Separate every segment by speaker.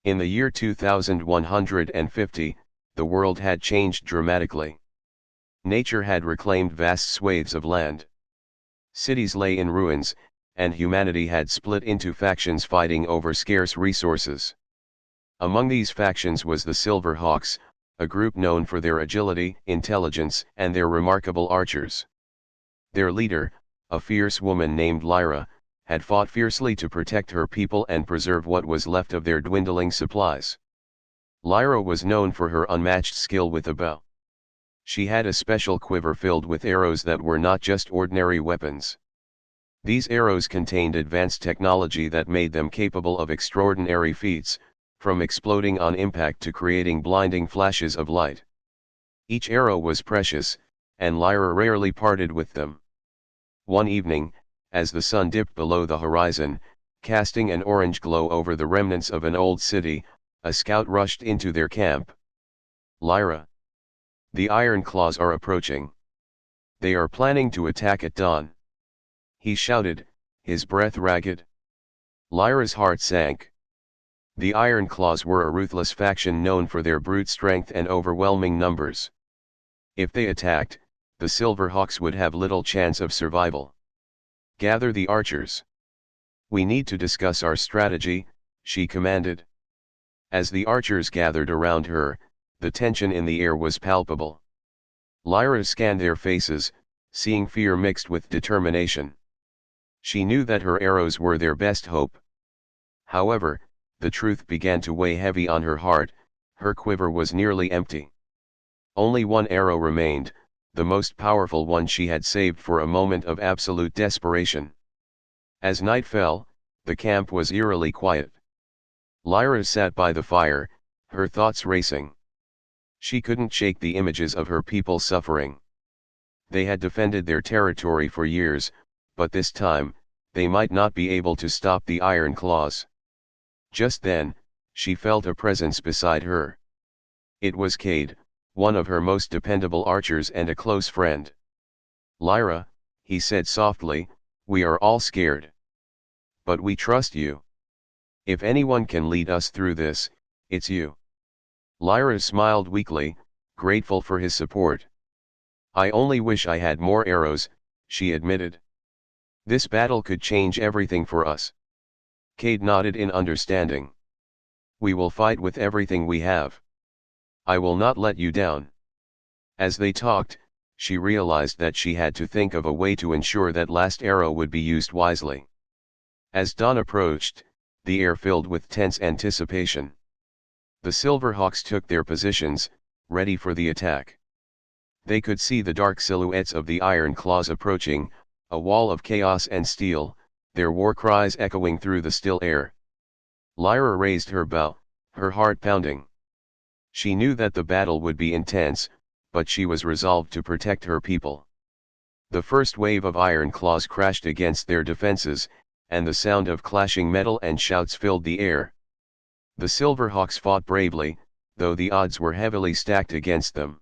Speaker 1: In the year 2150, the world had changed dramatically. Nature had reclaimed vast swathes of land. Cities lay in ruins, and humanity had split into factions fighting over scarce resources. Among these factions was the Silver Hawks, a group known for their agility, intelligence, and their remarkable archers. Their leader, a fierce woman named Lyra, had fought fiercely to protect her people and preserve what was left of their dwindling supplies. Lyra was known for her unmatched skill with a bow. She had a special quiver filled with arrows that were not just ordinary weapons. These arrows contained advanced technology that made them capable of extraordinary feats, from exploding on impact to creating blinding flashes of light. Each arrow was precious, and Lyra rarely parted with them. One evening, as the sun dipped below the horizon, casting an orange glow over the remnants of an old city, a scout rushed into their camp. "Lyra! The Iron Claws are approaching. They are planning to attack at dawn," he shouted, his breath ragged. Lyra's heart sank. The Iron Claws were a ruthless faction known for their brute strength and overwhelming numbers. If they attacked, the Silver Hawks would have little chance of survival. "Gather the archers. We need to discuss our strategy," she commanded. As the archers gathered around her, the tension in the air was palpable. Lyra scanned their faces, seeing fear mixed with determination. She knew that her arrows were their best hope. However, the truth began to weigh heavy on her heart. Her quiver was nearly empty. Only one arrow remained, the most powerful one she had saved for a moment of absolute desperation. As night fell, the camp was eerily quiet. Lyra sat by the fire, her thoughts racing. She couldn't shake the images of her people suffering. They had defended their territory for years, but this time, they might not be able to stop the Iron Claws. Just then, she felt a presence beside her. It was Cade, one of her most dependable archers and a close friend. "Lyra," he said softly, "we are all scared. But we trust you. If anyone can lead us through this, it's you." Lyra smiled weakly, grateful for his support. "I only wish I had more arrows," she admitted. "This battle could change everything for us." Cade nodded in understanding. "We will fight with everything we have. I will not let you down." As they talked, she realized that she had to think of a way to ensure that last arrow would be used wisely. As dawn approached, the air filled with tense anticipation. The Silverhawks took their positions, ready for the attack. They could see the dark silhouettes of the Iron Claws approaching, a wall of chaos and steel, their war cries echoing through the still air. Lyra raised her bow, her heart pounding. She knew that the battle would be intense, but she was resolved to protect her people. The first wave of Iron Claws crashed against their defenses, and the sound of clashing metal and shouts filled the air. The Silverhawks fought bravely, though the odds were heavily stacked against them.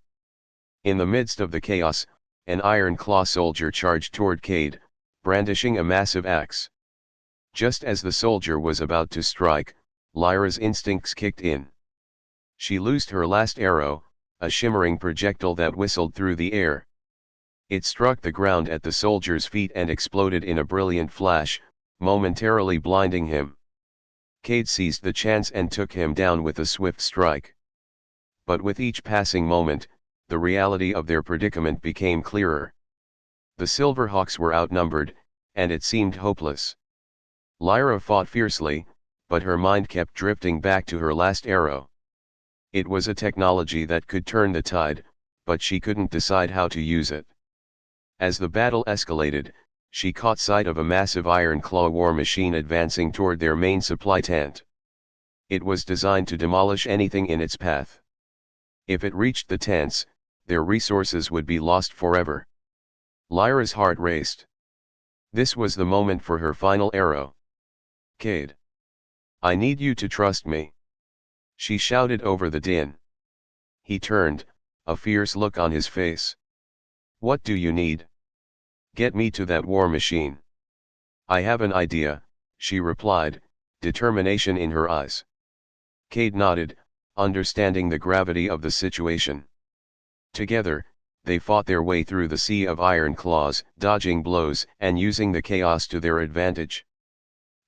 Speaker 1: In the midst of the chaos, an Iron Claw soldier charged toward Cade, brandishing a massive axe. Just as the soldier was about to strike, Lyra's instincts kicked in. She loosed her last arrow, a shimmering projectile that whistled through the air. It struck the ground at the soldier's feet and exploded in a brilliant flash, momentarily blinding him. Cade seized the chance and took him down with a swift strike. But with each passing moment, the reality of their predicament became clearer. The Silverhawks were outnumbered, and it seemed hopeless. Lyra fought fiercely, but her mind kept drifting back to her last arrow. It was a technology that could turn the tide, but she couldn't decide how to use it. As the battle escalated, she caught sight of a massive Iron Claw war machine advancing toward their main supply tent. It was designed to demolish anything in its path. If it reached the tents, their resources would be lost forever. Lyra's heart raced. This was the moment for her final arrow. "Cade, I need you to trust me," she shouted over the din. He turned, a fierce look on his face. "What do you need?" "Get me to that war machine." "I have an idea," she replied, determination in her eyes. Cade nodded, understanding the gravity of the situation. Together, they fought their way through the sea of iron claws, dodging blows and using the chaos to their advantage.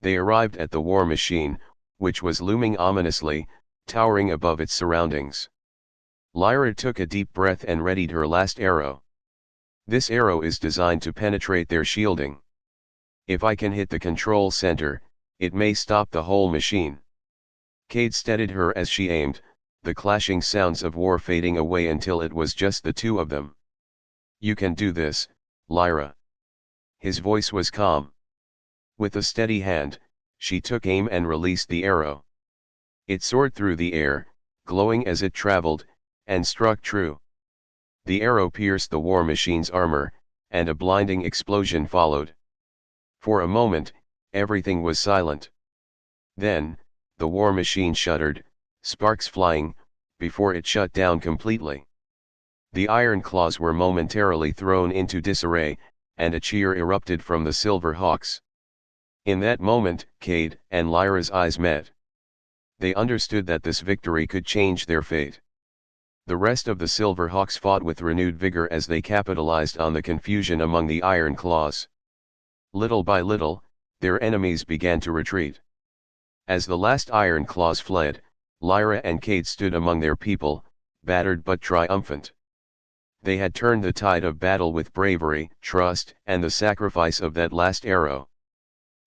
Speaker 1: They arrived at the war machine, which was looming ominously, towering above its surroundings. Lyra took a deep breath and readied her last arrow. This arrow is designed to penetrate their shielding. If I can hit the control center, it may stop the whole machine. Cade steadied her as she aimed, the clashing sounds of war fading away until it was just the two of them. You can do this, Lyra. His voice was calm. With a steady hand, she took aim and released the arrow. It soared through the air, glowing as it traveled, and struck true. The arrow pierced the war machine's armor, and a blinding explosion followed. For a moment, everything was silent. Then, the war machine shuddered, sparks flying, before it shut down completely. The iron claws were momentarily thrown into disarray, and a cheer erupted from the Silver Hawks. In that moment, Cade and Lyra's eyes met. They understood that this victory could change their fate. The rest of the Silver Hawks fought with renewed vigor as they capitalized on the confusion among the iron claws. Little by little, their enemies began to retreat. As the last iron claws fled, Lyra and Cade stood among their people, battered but triumphant. They had turned the tide of battle with bravery, trust, and the sacrifice of that last arrow.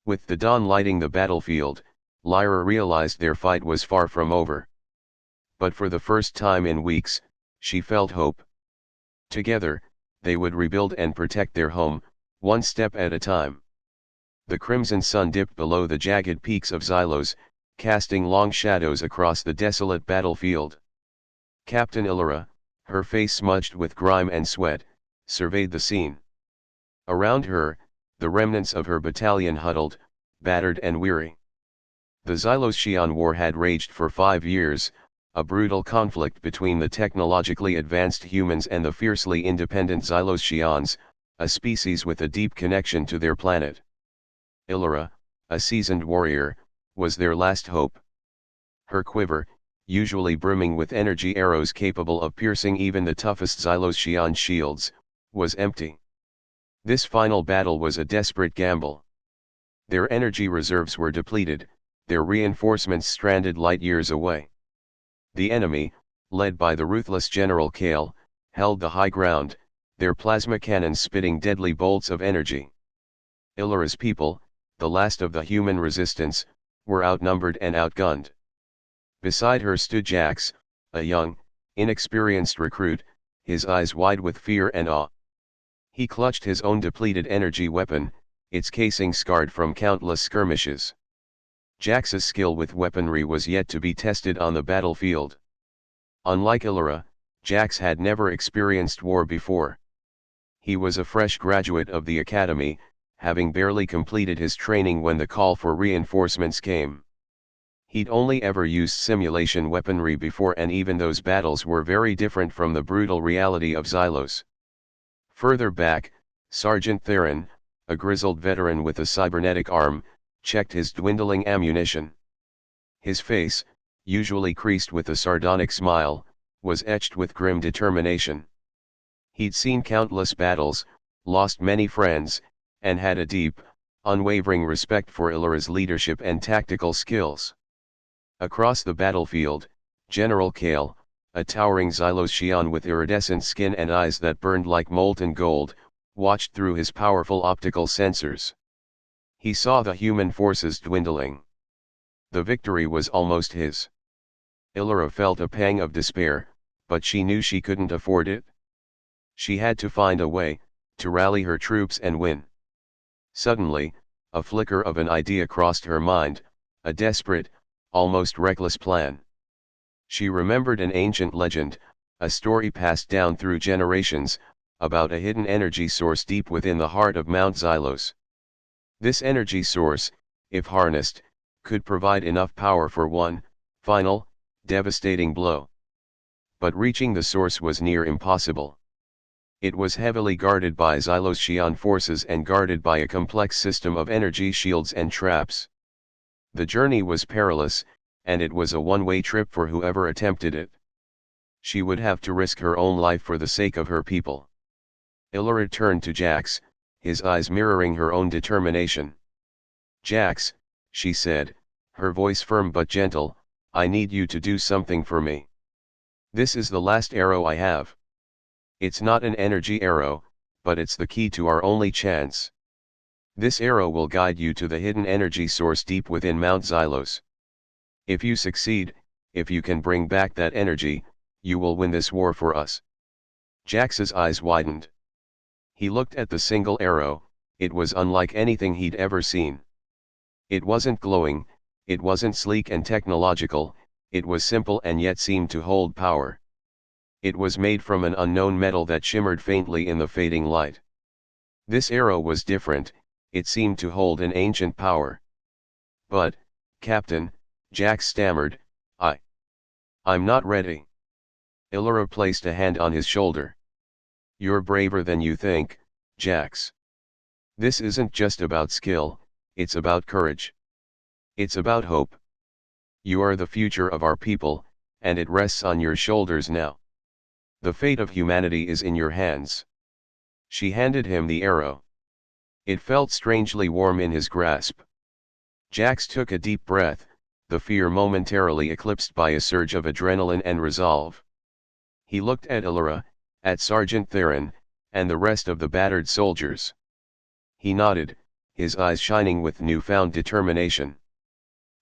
Speaker 1: With the dawn lighting the battlefield, Lyra realized their fight was far from over. But for the first time in weeks, she felt hope. Together, they would rebuild and protect their home, one step at a time. The crimson sun dipped below the jagged peaks of Xylos, casting long shadows across the desolate battlefield. Captain Illyra, her face smudged with grime and sweat, surveyed the scene. Around her, the remnants of her battalion huddled, battered and weary. The Xylos-Xi'an War had raged for 5 years, a brutal conflict between the technologically advanced humans and the fiercely independent Xylos-Xi'ans, a species with a deep connection to their planet. Illyra, a seasoned warrior, was their last hope. Her quiver, usually brimming with energy arrows capable of piercing even the toughest Xylos-Xi'an shields, was empty. This final battle was a desperate gamble. Their energy reserves were depleted, their reinforcements stranded light years away. The enemy, led by the ruthless General Kale, held the high ground, their plasma cannons spitting deadly bolts of energy. Illyra's people, the last of the human resistance, were outnumbered and outgunned. Beside her stood Jax, a young, inexperienced recruit, his eyes wide with fear and awe. He clutched his own depleted energy weapon, its casing scarred from countless skirmishes. Jax's skill with weaponry was yet to be tested on the battlefield. Unlike Illyra, Jax had never experienced war before. He was a fresh graduate of the academy, having barely completed his training when the call for reinforcements came. He'd only ever used simulation weaponry before, and even those battles were very different from the brutal reality of Xylos. Further back, Sergeant Theron, a grizzled veteran with a cybernetic arm, checked his dwindling ammunition. His face, usually creased with a sardonic smile, was etched with grim determination. He'd seen countless battles, lost many friends, and had a deep, unwavering respect for Illyra's leadership and tactical skills. Across the battlefield, General Kale, a towering Xylos-Xi'an with iridescent skin and eyes that burned like molten gold, watched through his powerful optical sensors. He saw the human forces dwindling. The victory was almost his. Illyra felt a pang of despair, but she knew she couldn't afford it. She had to find a way to rally her troops and win. Suddenly, a flicker of an idea crossed her mind, a desperate, almost reckless plan. She remembered an ancient legend, a story passed down through generations, about a hidden energy source deep within the heart of Mount Xylos. This energy source, if harnessed, could provide enough power for one, final, devastating blow. But reaching the source was near impossible. It was heavily guarded by Xylos-Xi'an forces and guarded by a complex system of energy shields and traps. The journey was perilous, and it was a one-way trip for whoever attempted it. She would have to risk her own life for the sake of her people. Illyra turned to Jax, his eyes mirroring her own determination. "Jax," she said, her voice firm but gentle, "I need you to do something for me. This is the last arrow I have. It's not an energy arrow, but it's the key to our only chance. This arrow will guide you to the hidden energy source deep within Mount Xylos. If you succeed, if you can bring back that energy, you will win this war for us." Jax's eyes widened. He looked at the single arrow. It was unlike anything he'd ever seen. It wasn't glowing, it wasn't sleek and technological, it was simple and yet seemed to hold power. It was made from an unknown metal that shimmered faintly in the fading light. This arrow was different, it seemed to hold an ancient power. "But, Captain," Jax stammered, I'm not ready." Illyra placed a hand on his shoulder. "You're braver than you think, Jax. This isn't just about skill, it's about courage. It's about hope. You are the future of our people, and it rests on your shoulders now. The fate of humanity is in your hands." She handed him the arrow. It felt strangely warm in his grasp. Jax took a deep breath, the fear momentarily eclipsed by a surge of adrenaline and resolve. He looked at Illyra, at Sergeant Theron, and the rest of the battered soldiers. He nodded, his eyes shining with newfound determination.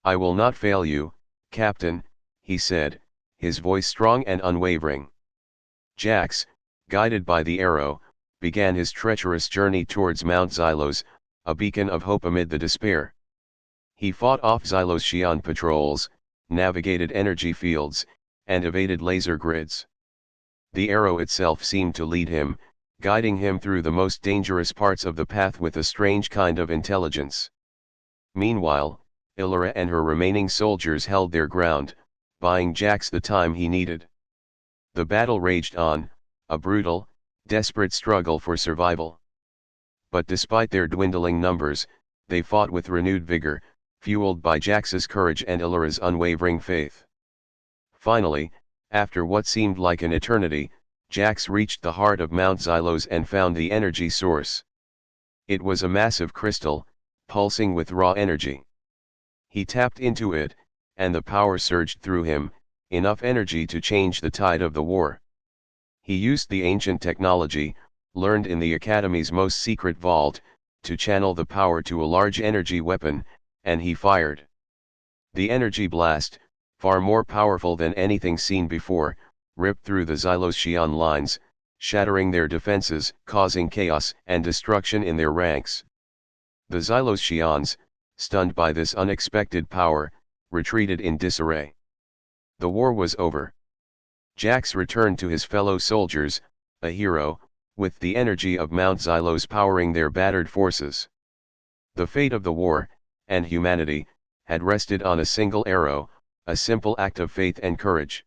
Speaker 1: "I will not fail you, Captain," he said, his voice strong and unwavering. Jax, guided by the arrow, began his treacherous journey towards Mount Xylos, a beacon of hope amid the despair. He fought off Xylos-Xion patrols, navigated energy fields, and evaded laser grids. The arrow itself seemed to lead him, guiding him through the most dangerous parts of the path with a strange kind of intelligence. Meanwhile, Illyra and her remaining soldiers held their ground, buying Jax the time he needed. The battle raged on, a brutal, desperate struggle for survival. But despite their dwindling numbers, they fought with renewed vigor, fueled by Jax's courage and Illyra's unwavering faith. Finally, after what seemed like an eternity, Jax reached the heart of Mount Xylos and found the energy source. It was a massive crystal, pulsing with raw energy. He tapped into it, and the power surged through him, enough energy to change the tide of the war. He used the ancient technology, learned in the Academy's most secret vault, to channel the power to a large energy weapon, and he fired. The energy blast, far more powerful than anything seen before, ripped through the Xylos-Xion lines, shattering their defenses, causing chaos and destruction in their ranks. The Xylos-Xions, stunned by this unexpected power, retreated in disarray. The war was over. Jax returned to his fellow soldiers, a hero, with the energy of Mount Xylos powering their battered forces. The fate of the war, and humanity, had rested on a single arrow, a simple act of faith and courage.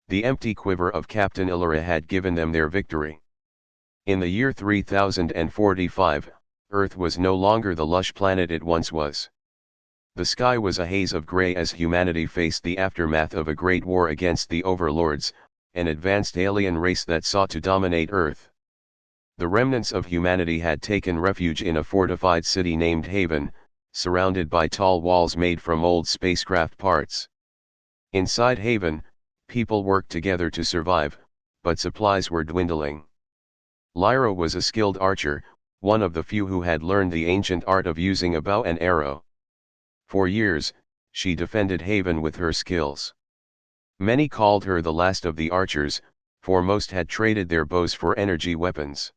Speaker 1: The empty quiver of Captain Illyra had given them their victory. In the year 3045, Earth was no longer the lush planet it once was. The sky was a haze of gray as humanity faced the aftermath of a great war against the overlords, an advanced alien race that sought to dominate Earth. The remnants of humanity had taken refuge in a fortified city named Haven, surrounded by tall walls made from old spacecraft parts. Inside Haven, people worked together to survive, but supplies were dwindling. Lyra was a skilled archer, one of the few who had learned the ancient art of using a bow and arrow. For years, she defended Haven with her skills. Many called her the last of the archers, for most had traded their bows for energy weapons.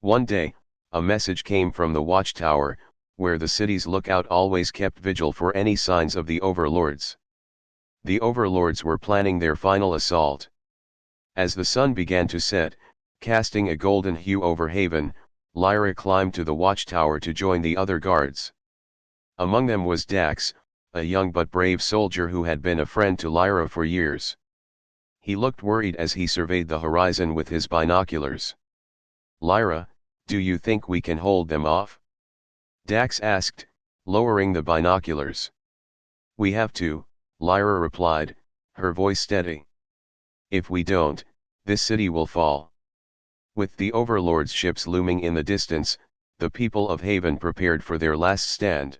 Speaker 1: One day, a message came from the watchtower, where the city's lookout always kept vigil for any signs of the overlords. The overlords were planning their final assault. As the sun began to set, casting a golden hue over Haven, Lyra climbed to the watchtower to join the other guards. Among them was Dax, a young but brave soldier who had been a friend to Lyra for years. He looked worried as he surveyed the horizon with his binoculars. "Lyra, do you think we can hold them off?" Dax asked, lowering the binoculars. "We have to," Lyra replied, her voice steady. If we don't, this city will fall. With the Overlord's ships looming in the distance, the people of Haven prepared for their last stand.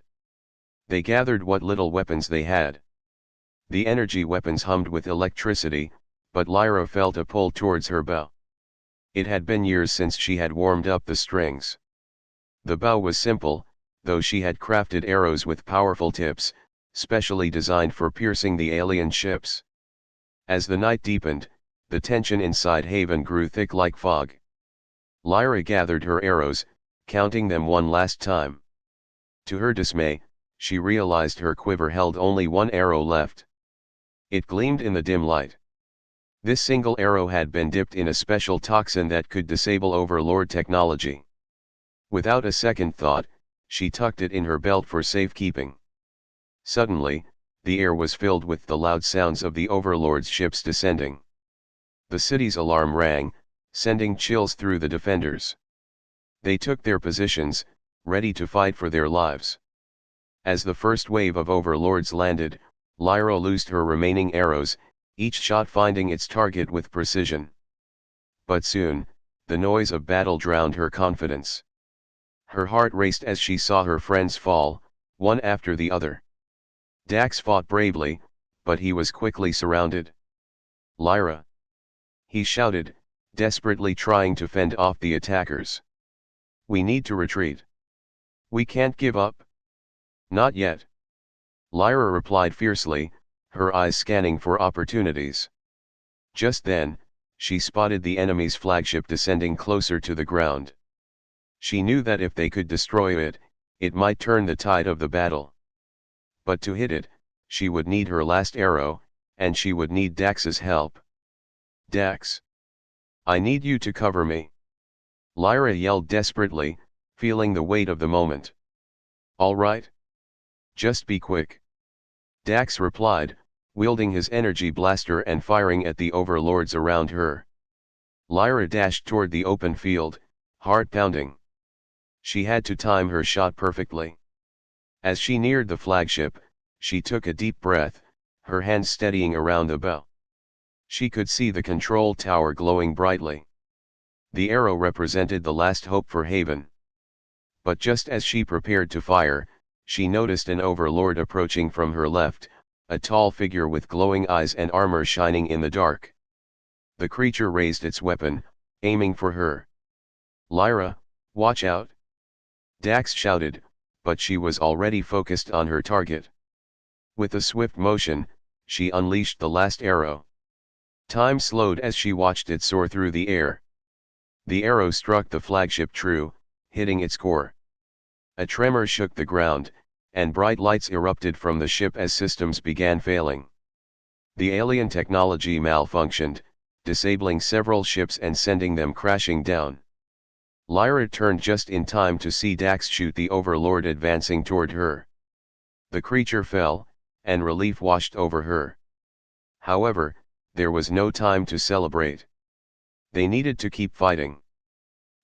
Speaker 1: They gathered what little weapons they had. The energy weapons hummed with electricity, but Lyra felt a pull towards her bow. It had been years since she had warmed up the strings. The bow was simple, though she had crafted arrows with powerful tips, specially designed for piercing the alien ships. As the night deepened, the tension inside Haven grew thick like fog. Lyra gathered her arrows, counting them one last time. To her dismay, she realized her quiver held only one arrow left. It gleamed in the dim light. This single arrow had been dipped in a special toxin that could disable Overlord technology. Without a second thought, she tucked it in her belt for safekeeping. Suddenly, the air was filled with the loud sounds of the Overlord's ships descending. The city's alarm rang, sending chills through the defenders. They took their positions, ready to fight for their lives. As the first wave of Overlords landed, Lyra loosed her remaining arrows, each shot finding its target with precision. But soon, the noise of battle drowned her confidence. Her heart raced as she saw her friends fall, one after the other. Dax fought bravely, but he was quickly surrounded. Lyra! He shouted, desperately trying to fend off the attackers. We need to retreat. We can't give up. Not yet. Lyra replied fiercely, her eyes scanning for opportunities. Just then, she spotted the enemy's flagship descending closer to the ground. She knew that if they could destroy it, it might turn the tide of the battle. But to hit it, she would need her last arrow, and she would need Dax's help. Dax! I need you to cover me. Lyra yelled desperately, feeling the weight of the moment. All right. Just be quick. Dax replied, wielding his energy blaster and firing at the overlords around her. Lyra dashed toward the open field, heart pounding. She had to time her shot perfectly. As she neared the flagship, she took a deep breath, her hands steadying around the bow. She could see the control tower glowing brightly. The arrow represented the last hope for Haven. But just as she prepared to fire, she noticed an overlord approaching from her left, a tall figure with glowing eyes and armor shining in the dark. The creature raised its weapon, aiming for her. Lyra, watch out! Dax shouted, but she was already focused on her target. With a swift motion, she unleashed the last arrow. Time slowed as she watched it soar through the air. The arrow struck the flagship true, hitting its core. A tremor shook the ground, and bright lights erupted from the ship as systems began failing. The alien technology malfunctioned, disabling several ships and sending them crashing down. Lyra turned just in time to see Dax shoot the overlord advancing toward her. The creature fell, and relief washed over her. However, there was no time to celebrate. They needed to keep fighting.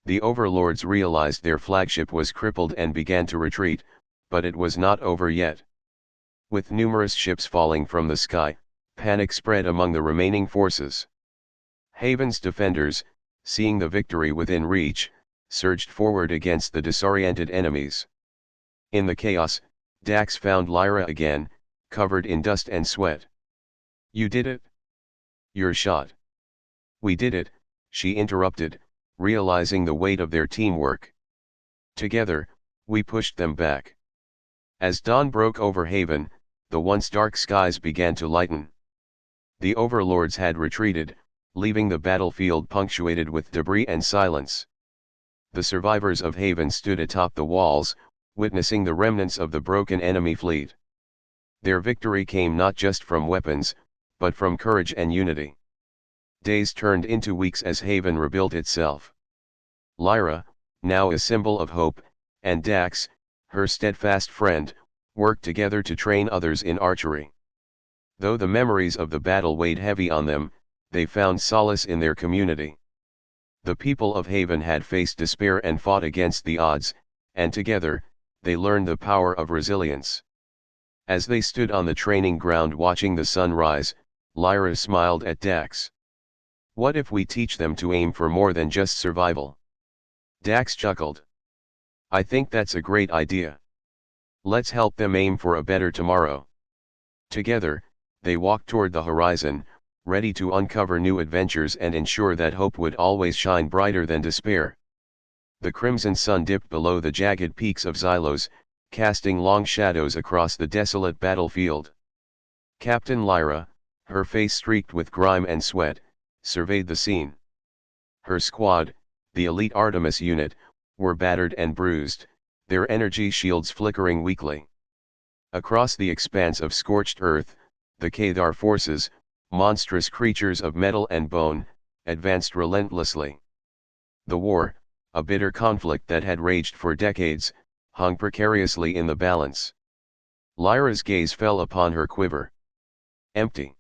Speaker 1: The overlords realized their flagship was crippled and began to retreat, but it was not over yet. With numerous ships falling from the sky, panic spread among the remaining forces. Haven's defenders, seeing the victory within reach, surged forward against the disoriented enemies. In the chaos, Dax found Lyra again, covered in dust and sweat. You did it? Your shot. We did it, she interrupted, realizing the weight of their teamwork. Together, we pushed them back. As dawn broke over Haven, the once dark skies began to lighten. The overlords had retreated, leaving the battlefield punctuated with debris and silence. The survivors of Haven stood atop the walls, witnessing the remnants of the broken enemy fleet. Their victory came not just from weapons, but from courage and unity. Days turned into weeks as Haven rebuilt itself. Lyra, now a symbol of hope, and Dax, her steadfast friend, worked together to train others in archery. Though the memories of the battle weighed heavy on them, they found solace in their community. The people of Haven had faced despair and fought against the odds, and together, they learned the power of resilience. As they stood on the training ground watching the sun rise, Lyra smiled at Dax. What if we teach them to aim for more than just survival? Dax chuckled. I think that's a great idea. Let's help them aim for a better tomorrow. Together, they walked toward the horizon, ready to uncover new adventures and ensure that hope would always shine brighter than despair. The crimson sun dipped below the jagged peaks of Xylos, casting long shadows across the desolate battlefield. Captain Lyra, her face streaked with grime and sweat, surveyed the scene. Her squad, the elite Artemis unit, were battered and bruised, their energy shields flickering weakly. Across the expanse of scorched earth, the Kadar forces, monstrous creatures of metal and bone, advanced relentlessly. The war, a bitter conflict that had raged for decades, hung precariously in the balance. Lyra's gaze fell upon her quiver. Empty.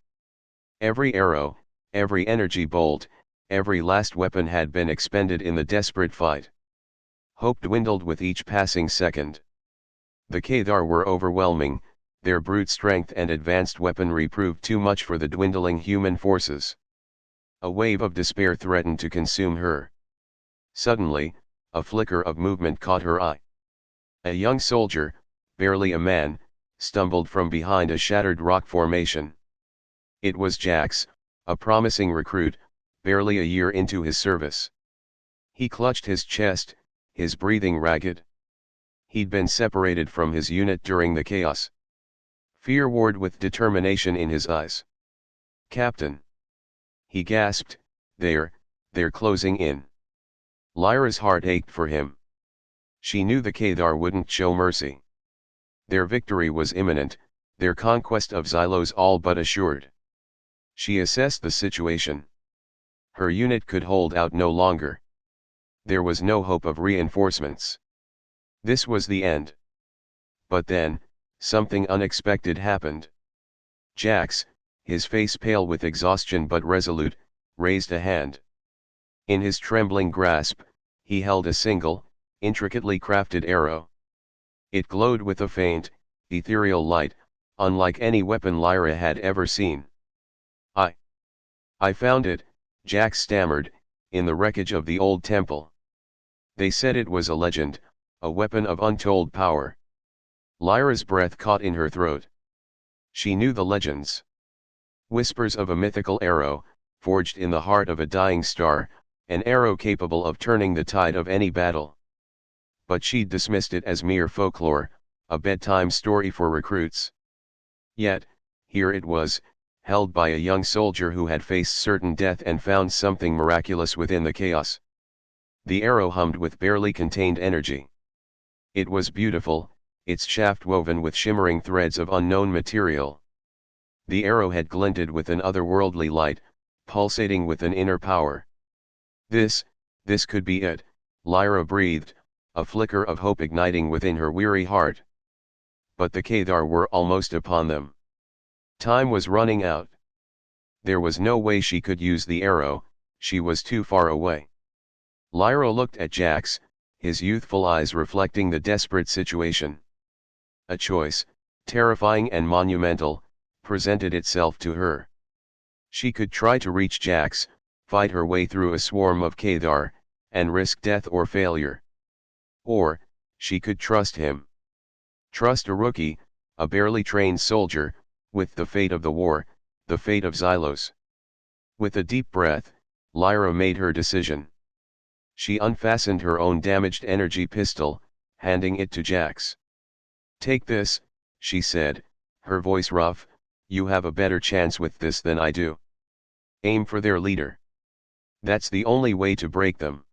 Speaker 1: Every arrow, every energy bolt, every last weapon had been expended in the desperate fight. Hope dwindled with each passing second. The Kadar were overwhelming, their brute strength and advanced weaponry proved too much for the dwindling human forces. A wave of despair threatened to consume her. Suddenly, a flicker of movement caught her eye. A young soldier, barely a man, stumbled from behind a shattered rock formation. It was Jax, a promising recruit, barely a year into his service. He clutched his chest, his breathing ragged. He'd been separated from his unit during the chaos. Fear warred with determination in his eyes. Captain! He gasped, they're closing in. Lyra's heart ached for him. She knew the Kadar wouldn't show mercy. Their victory was imminent, their conquest of Xylos all but assured. She assessed the situation. Her unit could hold out no longer. There was no hope of reinforcements. This was the end. But then, something unexpected happened. Jax, his face pale with exhaustion but resolute, raised a hand. In his trembling grasp, he held a single, intricately crafted arrow. It glowed with a faint, ethereal light, unlike any weapon Lyra had ever seen. I found it, Jax stammered, in the wreckage of the old temple. They said it was a legend, a weapon of untold power. Lyra's breath caught in her throat. She knew the legends. Whispers of a mythical arrow, forged in the heart of a dying star, an arrow capable of turning the tide of any battle. But she'd dismissed it as mere folklore, a bedtime story for recruits. Yet, here it was, held by a young soldier who had faced certain death and found something miraculous within the chaos. The arrow hummed with barely contained energy. It was beautiful, its shaft woven with shimmering threads of unknown material. The arrow had glinted with an otherworldly light, pulsating with an inner power. This could be it, Lyra breathed, a flicker of hope igniting within her weary heart. But the Kadar were almost upon them. Time was running out. There was no way she could use the arrow, she was too far away. Lyra looked at Jax, his youthful eyes reflecting the desperate situation. A choice, terrifying and monumental, presented itself to her. She could try to reach Jax, fight her way through a swarm of Kadar, and risk death or failure. Or, she could trust him. Trust a rookie, a barely trained soldier, with the fate of the war, the fate of Xylos. With a deep breath, Lyra made her decision. She unfastened her own damaged energy pistol, handing it to Jax. Take this, she said, her voice rough, you have a better chance with this than I do. Aim for their leader. That's the only way to break them.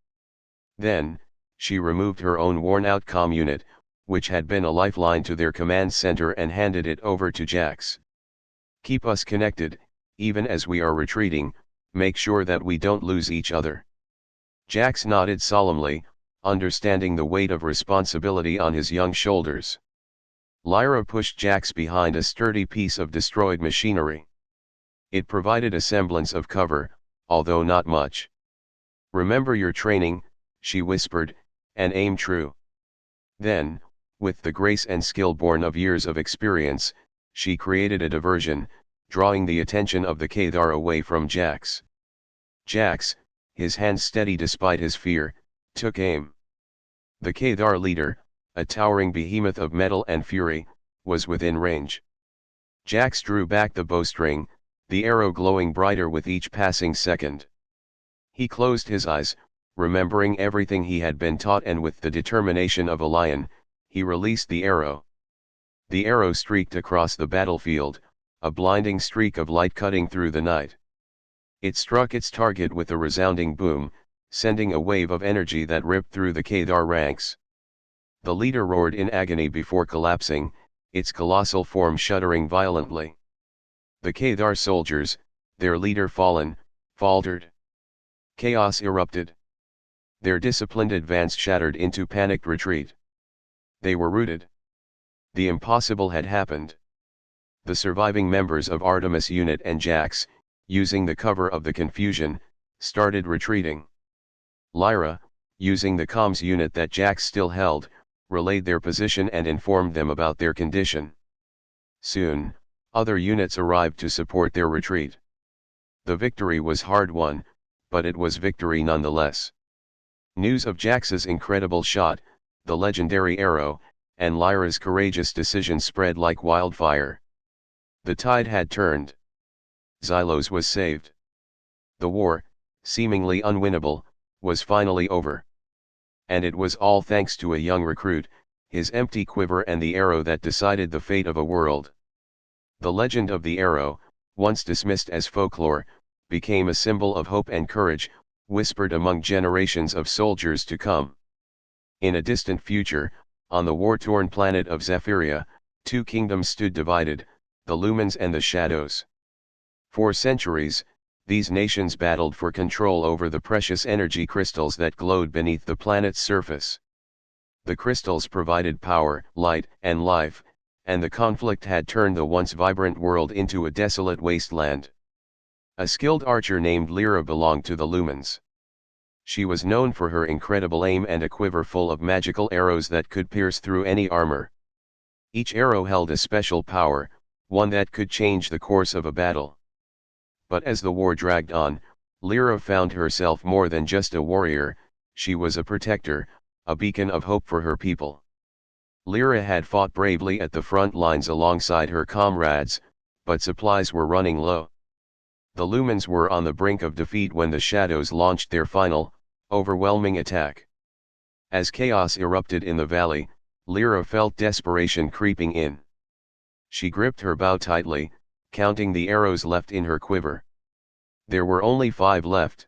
Speaker 1: Then, she removed her own worn-out comm unit, which had been a lifeline to their command center, and handed it over to Jax. Keep us connected, even as we are retreating, make sure that we don't lose each other. Jax nodded solemnly, understanding the weight of responsibility on his young shoulders. Lyra pushed Jax behind a sturdy piece of destroyed machinery. It provided a semblance of cover, although not much. Remember your training, she whispered, and aim true. Then, with the grace and skill born of years of experience, She created a diversion, drawing the attention of the Kedar away from Jax. Jax, his hands steady despite his fear, took aim. The Kedar leader, a towering behemoth of metal and fury, was within range. Jax drew back the bowstring, the arrow glowing brighter with each passing second. He closed his eyes, remembering everything he had been taught, and with the determination of a lion, he released the arrow. The arrow streaked across the battlefield, a blinding streak of light cutting through the night. It struck its target with a resounding boom, sending a wave of energy that ripped through the Kedar ranks. The leader roared in agony before collapsing, its colossal form shuddering violently. The Kedar soldiers, their leader fallen, faltered. Chaos erupted. Their disciplined advance shattered into panicked retreat. They were routed. The impossible had happened. The surviving members of Artemis Unit and Jax, using the cover of the confusion, started retreating. Lyra, using the comms unit that Jax still held, relayed their position and informed them about their condition. Soon, other units arrived to support their retreat. The victory was hard won, but it was victory nonetheless. News of Jax's incredible shot, the legendary arrow, and Lyra's courageous decision spread like wildfire. The tide had turned. Xylos was saved. The war, seemingly unwinnable, was finally over. And it was all thanks to a young recruit, his empty quiver, and the arrow that decided the fate of a world. The legend of the arrow, once dismissed as folklore, became a symbol of hope and courage, whispered among generations of soldiers to come. In a distant future, on the war-torn planet of Zephyria, two kingdoms stood divided, the Lumens and the Shadows. For centuries, these nations battled for control over the precious energy crystals that glowed beneath the planet's surface. The crystals provided power, light, and life, and the conflict had turned the once vibrant world into a desolate wasteland. A skilled archer named Lyra belonged to the Lumens. She was known for her incredible aim and a quiver full of magical arrows that could pierce through any armor. Each arrow held a special power, one that could change the course of a battle. But as the war dragged on, Lyra found herself more than just a warrior, she was a protector, a beacon of hope for her people. Lyra had fought bravely at the front lines alongside her comrades, but supplies were running low. The Lumens were on the brink of defeat when the Shadows launched their final, overwhelming attack. As chaos erupted in the valley, Lyra felt desperation creeping in. She gripped her bow tightly, counting the arrows left in her quiver. There were only 5 left.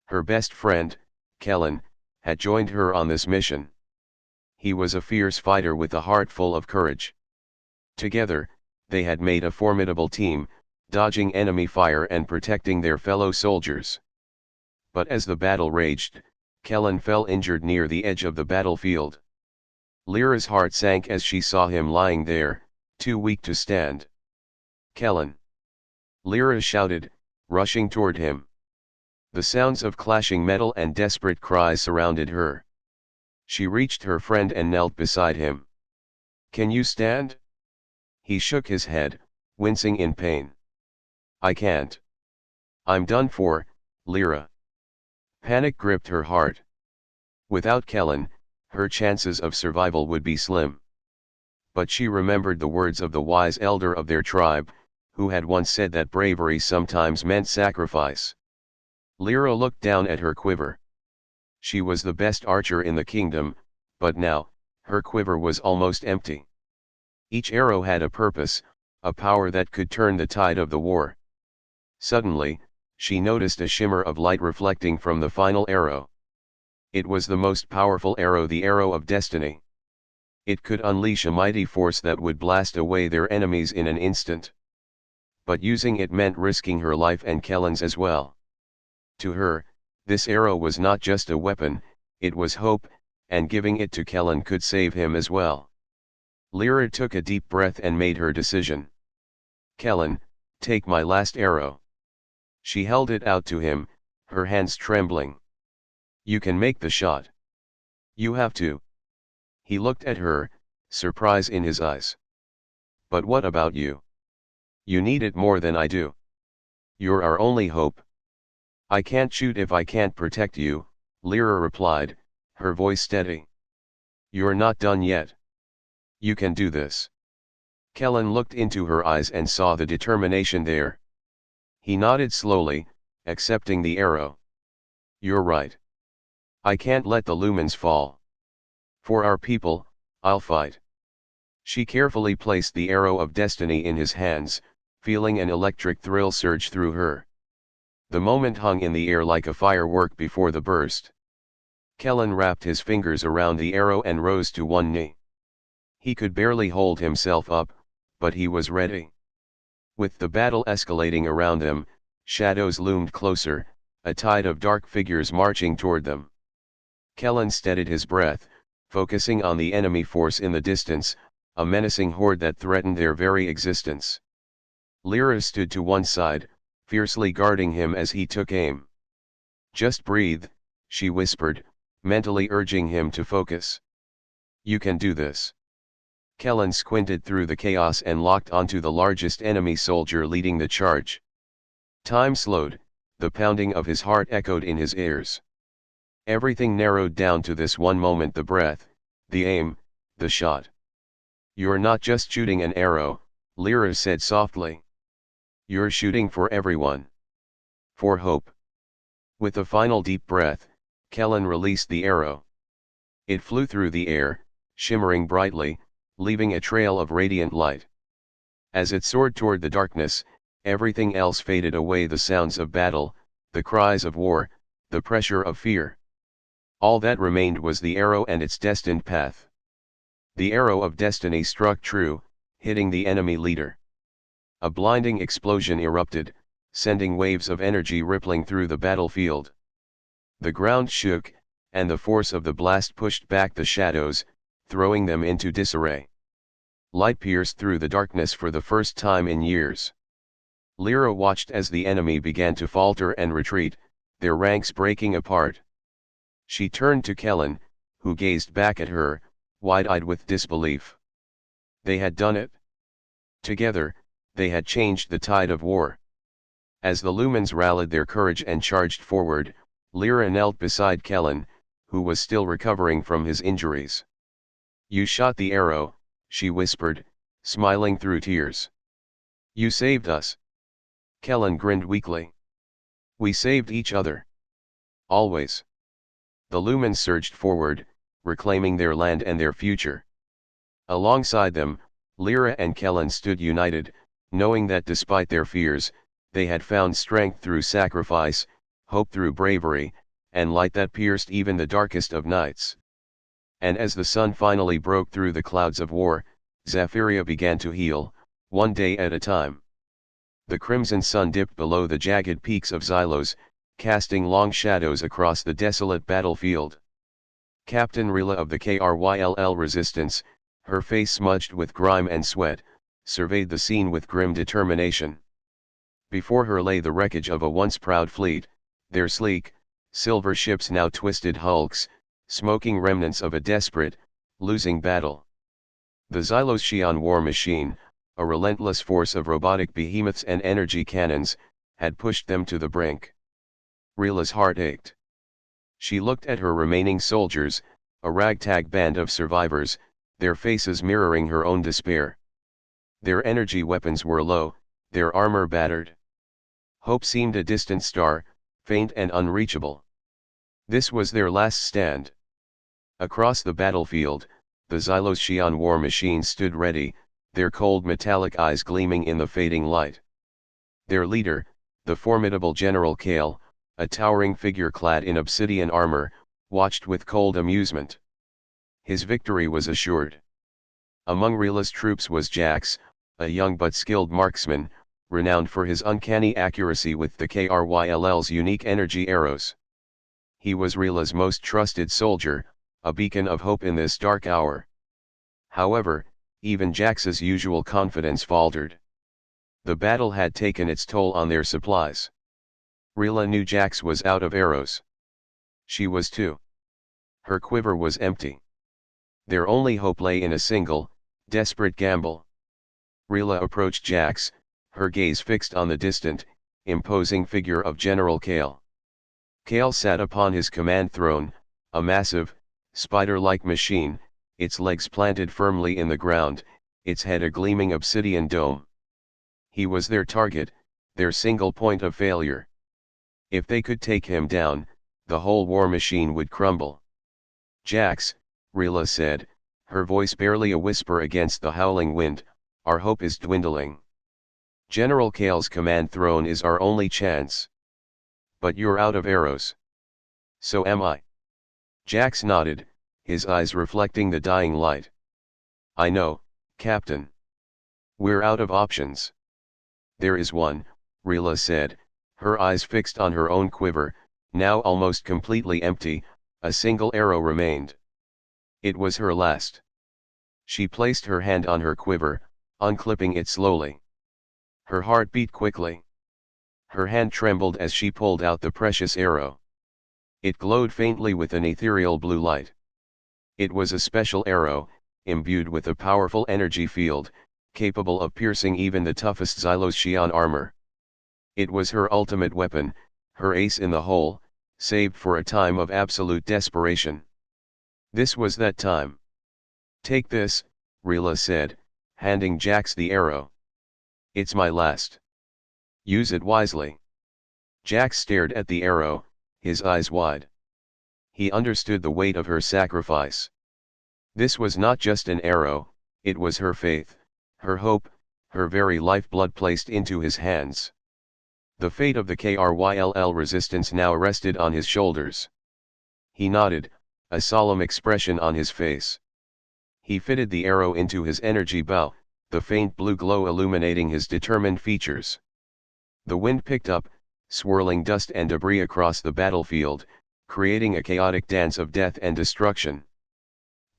Speaker 1: Her best friend, Kellen, had joined her on this mission. He was a fierce fighter with a heart full of courage. Together, they had made a formidable team, dodging enemy fire and protecting their fellow soldiers. But as the battle raged, Kellen fell injured near the edge of the battlefield. Lyra's heart sank as she saw him lying there, too weak to stand. "Kellen!" Lyra shouted, rushing toward him. The sounds of clashing metal and desperate cries surrounded her. She reached her friend and knelt beside him. "Can you stand?" He shook his head, wincing in pain. "I can't. I'm done for, Lyra." Panic gripped her heart. Without Kellen, her chances of survival would be slim. But she remembered the words of the wise elder of their tribe, who had once said that bravery sometimes meant sacrifice. Lyra looked down at her quiver. She was the best archer in the kingdom, but now, her quiver was almost empty. Each arrow had a purpose, a power that could turn the tide of the war. Suddenly, she noticed a shimmer of light reflecting from the final arrow. It was the most powerful arrow, the arrow of destiny. It could unleash a mighty force that would blast away their enemies in an instant. But using it meant risking her life and Kellen's as well. To her, this arrow was not just a weapon, it was hope, and giving it to Kellen could save him as well. Lyra took a deep breath and made her decision. "Kellen, take my last arrow." She held it out to him, her hands trembling. "You can make the shot. You have to." He looked at her, surprise in his eyes. But what about you? You need it more than I do. You're our only hope. I can't shoot if I can't protect you, Lyra replied, her voice steady. You're not done yet. You can do this. Kellen looked into her eyes and saw the determination there. He nodded slowly, accepting the arrow. You're right. I can't let the lumens fall. For our people, I'll fight. She carefully placed the arrow of destiny in his hands, feeling an electric thrill surge through her. The moment hung in the air like a firework before the burst. Kellen wrapped his fingers around the arrow and rose to one knee. He could barely hold himself up, but he was ready. With the battle escalating around them, shadows loomed closer, a tide of dark figures marching toward them. Kellen steadied his breath, focusing on the enemy force in the distance, a menacing horde that threatened their very existence. Lyra stood to one side, fiercely guarding him as he took aim. Just breathe, she whispered, mentally urging him to focus. You can do this. Kellen squinted through the chaos and locked onto the largest enemy soldier leading the charge. Time slowed, the pounding of his heart echoed in his ears. Everything narrowed down to this one moment: the breath, the aim, the shot. You're not just shooting an arrow, Lyra said softly. You're shooting for everyone. For hope. With a final deep breath, Kellen released the arrow. It flew through the air, shimmering brightly, leaving a trail of radiant light. As it soared toward the darkness, everything else faded away: the sounds of battle, the cries of war, the pressure of fear. All that remained was the arrow and its destined path. The arrow of destiny struck true, hitting the enemy leader. A blinding explosion erupted, sending waves of energy rippling through the battlefield. The ground shook, and the force of the blast pushed back the shadows, throwing them into disarray. Light pierced through the darkness for the first time in years. Lyra watched as the enemy began to falter and retreat, their ranks breaking apart. She turned to Kellen, who gazed back at her, wide-eyed with disbelief. They had done it. Together, they had changed the tide of war. As the lumens rallied their courage and charged forward, Lyra knelt beside Kellen, who was still recovering from his injuries. You shot the arrow, she whispered, smiling through tears. You saved us. Kellen grinned weakly. We saved each other. Always. The lumens surged forward, reclaiming their land and their future. Alongside them, Lyra and Kellen stood united, knowing that despite their fears, they had found strength through sacrifice, hope through bravery, and light that pierced even the darkest of nights. And as the sun finally broke through the clouds of war, Zephyria began to heal, one day at a time. The crimson sun dipped below the jagged peaks of Xylos, casting long shadows across the desolate battlefield. Captain Rila of the KRYLL Resistance, her face smudged with grime and sweat, surveyed the scene with grim determination. Before her lay the wreckage of a once proud fleet, their sleek, silver ships now twisted hulks, smoking remnants of a desperate, losing battle. The Xyloshian war machine, a relentless force of robotic behemoths and energy cannons, had pushed them to the brink. Rila's heart ached. She looked at her remaining soldiers, a ragtag band of survivors, their faces mirroring her own despair. Their energy weapons were low, their armor battered. Hope seemed a distant star, faint and unreachable. This was their last stand. Across the battlefield, the Xyloshian war machines stood ready, their cold metallic eyes gleaming in the fading light. Their leader, the formidable General Kale, a towering figure clad in obsidian armor, watched with cold amusement. His victory was assured. Among Rila's troops was Jax, a young but skilled marksman, renowned for his uncanny accuracy with the KRYLL's unique energy arrows. He was Rila's most trusted soldier, a beacon of hope in this dark hour. However, even Jax's usual confidence faltered. The battle had taken its toll on their supplies. Rila knew Jax was out of arrows. She was too. Her quiver was empty. Their only hope lay in a single, desperate gamble. Rila approached Jax, her gaze fixed on the distant, imposing figure of General Kale. Kale sat upon his command throne, a massive, spider-like machine, its legs planted firmly in the ground, its head a gleaming obsidian dome. He was their target, their single point of failure. If they could take him down, the whole war machine would crumble. Jax, Rila said, her voice barely a whisper against the howling wind, our hope is dwindling. General Kale's command throne is our only chance. But you're out of arrows. So am I. Jax nodded, his eyes reflecting the dying light. I know, Captain. We're out of options. There is one, Rila said, her eyes fixed on her own quiver, now almost completely empty, a single arrow remained. It was her last. She placed her hand on her quiver, unclipping it slowly. Her heart beat quickly. Her hand trembled as she pulled out the precious arrow. It glowed faintly with an ethereal blue light. It was a special arrow, imbued with a powerful energy field, capable of piercing even the toughest Xyloshian armor. It was her ultimate weapon, her ace in the hole, saved for a time of absolute desperation. This was that time. Take this, Rila said, handing Jax the arrow. It's my last. Use it wisely. Jax stared at the arrow, his eyes wide. He understood the weight of her sacrifice. This was not just an arrow, it was her faith, her hope, her very lifeblood placed into his hands. The fate of the KRYLL resistance now rested on his shoulders. He nodded, a solemn expression on his face. He fitted the arrow into his energy bow, the faint blue glow illuminating his determined features. The wind picked up, swirling dust and debris across the battlefield, creating a chaotic dance of death and destruction.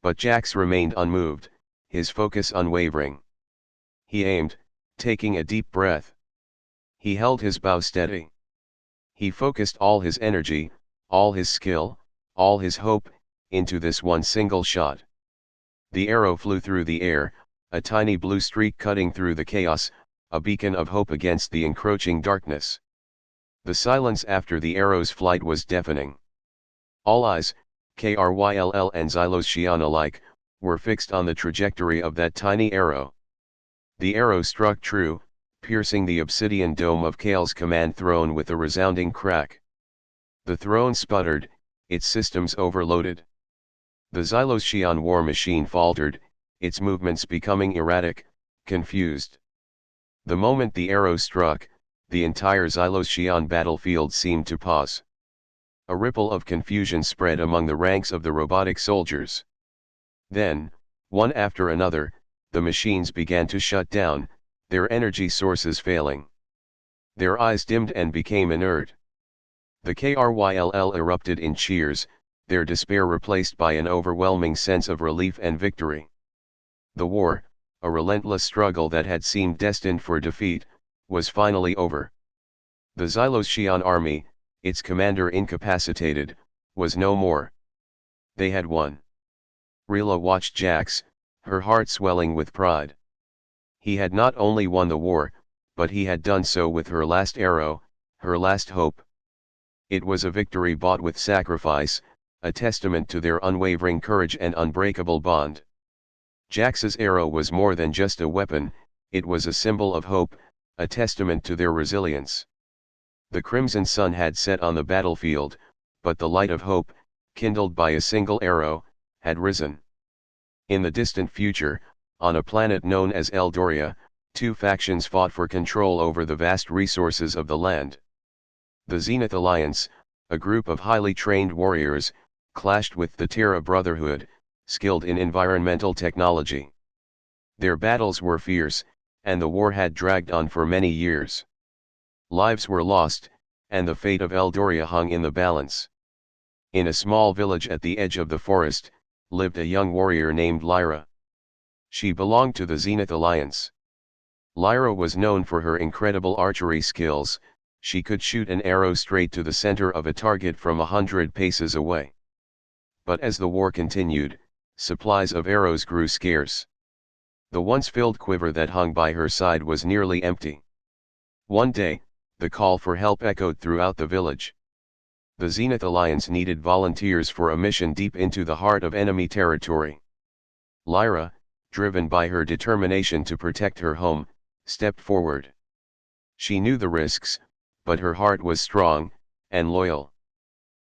Speaker 1: But Jax remained unmoved, his focus unwavering. He aimed, taking a deep breath. He held his bow steady. He focused all his energy, all his skill, all his hope, into this one single shot. The arrow flew through the air, a tiny blue streak cutting through the chaos, a beacon of hope against the encroaching darkness. The silence after the arrow's flight was deafening. All eyes, KRYLL and Xyloshian alike, were fixed on the trajectory of that tiny arrow. The arrow struck true, piercing the obsidian dome of Kale's command throne with a resounding crack. The throne sputtered, its systems overloaded. The Xyloshian war machine faltered, its movements becoming erratic, confused. The moment the arrow struck, the entire Xyloshian battlefield seemed to pause. A ripple of confusion spread among the ranks of the robotic soldiers. Then, one after another, the machines began to shut down, their energy sources failing. Their eyes dimmed and became inert. The KRYLL erupted in cheers, their despair replaced by an overwhelming sense of relief and victory. The war, a relentless struggle that had seemed destined for defeat, was finally over. The Xyloshian army, its commander incapacitated, was no more. They had won. Rila watched Jax, her heart swelling with pride. He had not only won the war, but he had done so with her last arrow, her last hope. It was a victory bought with sacrifice, a testament to their unwavering courage and unbreakable bond. Jax's arrow was more than just a weapon, it was a symbol of hope, a testament to their resilience. The crimson sun had set on the battlefield, but the light of hope, kindled by a single arrow, had risen. In the distant future, on a planet known as Eldoria, two factions fought for control over the vast resources of the land. The Zenith Alliance, a group of highly trained warriors, clashed with the Terra Brotherhood, skilled in environmental technology. Their battles were fierce, and the war had dragged on for many years. Lives were lost, and the fate of Eldoria hung in the balance. In a small village at the edge of the forest, lived a young warrior named Lyra. She belonged to the Zenith Alliance. Lyra was known for her incredible archery skills, she could shoot an arrow straight to the center of a target from 100 paces away. But as the war continued, supplies of arrows grew scarce. The once filled quiver that hung by her side was nearly empty. One day, the call for help echoed throughout the village. The Zenith Alliance needed volunteers for a mission deep into the heart of enemy territory. Lyra, driven by her determination to protect her home, stepped forward. She knew the risks, but her heart was strong and loyal.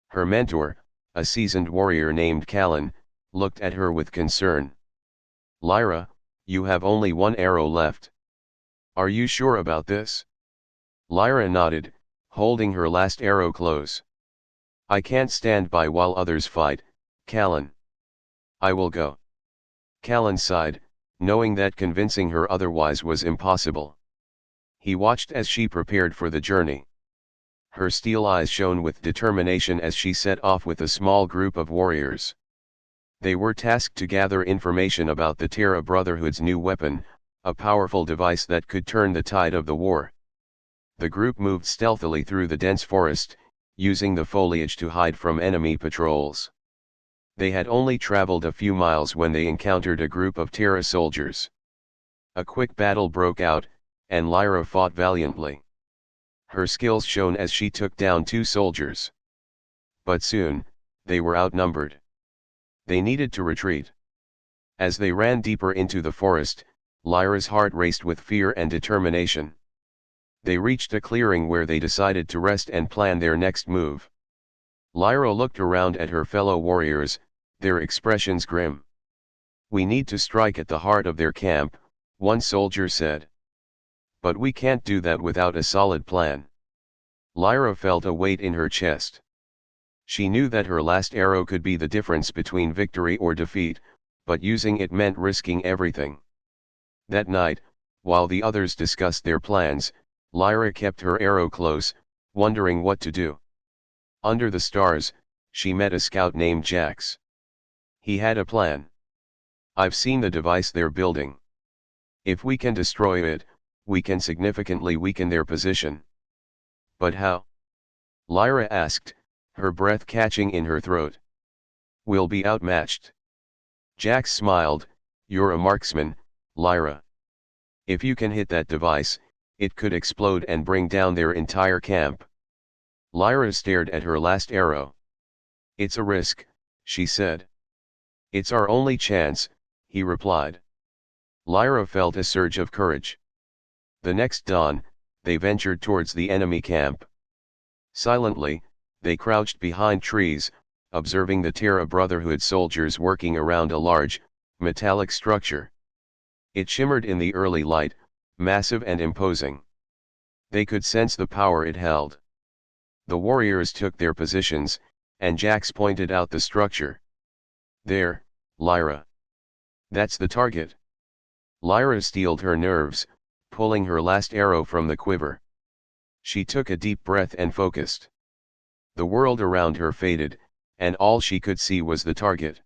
Speaker 1: Her mentor, a seasoned warrior named Callan, looked at her with concern. "Lyra, you have only one arrow left. Are you sure about this?" Lyra nodded, holding her last arrow close. "I can't stand by while others fight, Callan. I will go." Callan sighed, knowing that convincing her otherwise was impossible. He watched as she prepared for the journey. Her steel eyes shone with determination as she set off with a small group of warriors. They were tasked to gather information about the Terra Brotherhood's new weapon, a powerful device that could turn the tide of the war. The group moved stealthily through the dense forest, using the foliage to hide from enemy patrols. They had only traveled a few miles when they encountered a group of Terra soldiers. A quick battle broke out, and Lyra fought valiantly. Her skills shone as she took down 2 soldiers. But soon, they were outnumbered. They needed to retreat. As they ran deeper into the forest, Lyra's heart raced with fear and determination. They reached a clearing where they decided to rest and plan their next move. Lyra looked around at her fellow warriors, their expressions grim. "We need to strike at the heart of their camp," one soldier said. "But we can't do that without a solid plan." Lyra felt a weight in her chest. She knew that her last arrow could be the difference between victory or defeat, but using it meant risking everything. That night, while the others discussed their plans, Lyra kept her arrow close, wondering what to do. Under the stars, she met a scout named Jax. He had a plan. "I've seen the device they're building. If we can destroy it, we can significantly weaken their position." "But how?" Lyra asked, her breath catching in her throat. "We'll be outmatched." Jax smiled, "You're a marksman, Lyra. If you can hit that device, it could explode and bring down their entire camp." Lyra stared at her last arrow. "It's a risk," she said. "It's our only chance," he replied. Lyra felt a surge of courage. The next dawn, they ventured towards the enemy camp. Silently, they crouched behind trees, observing the Terra Brotherhood soldiers working around a large, metallic structure. It shimmered in the early light, massive and imposing. They could sense the power it held. The warriors took their positions, and Jax pointed out the structure. "There, Lyra. That's the target." Lyra steeled her nerves, pulling her last arrow from the quiver. She took a deep breath and focused. The world around her faded, and all she could see was the target.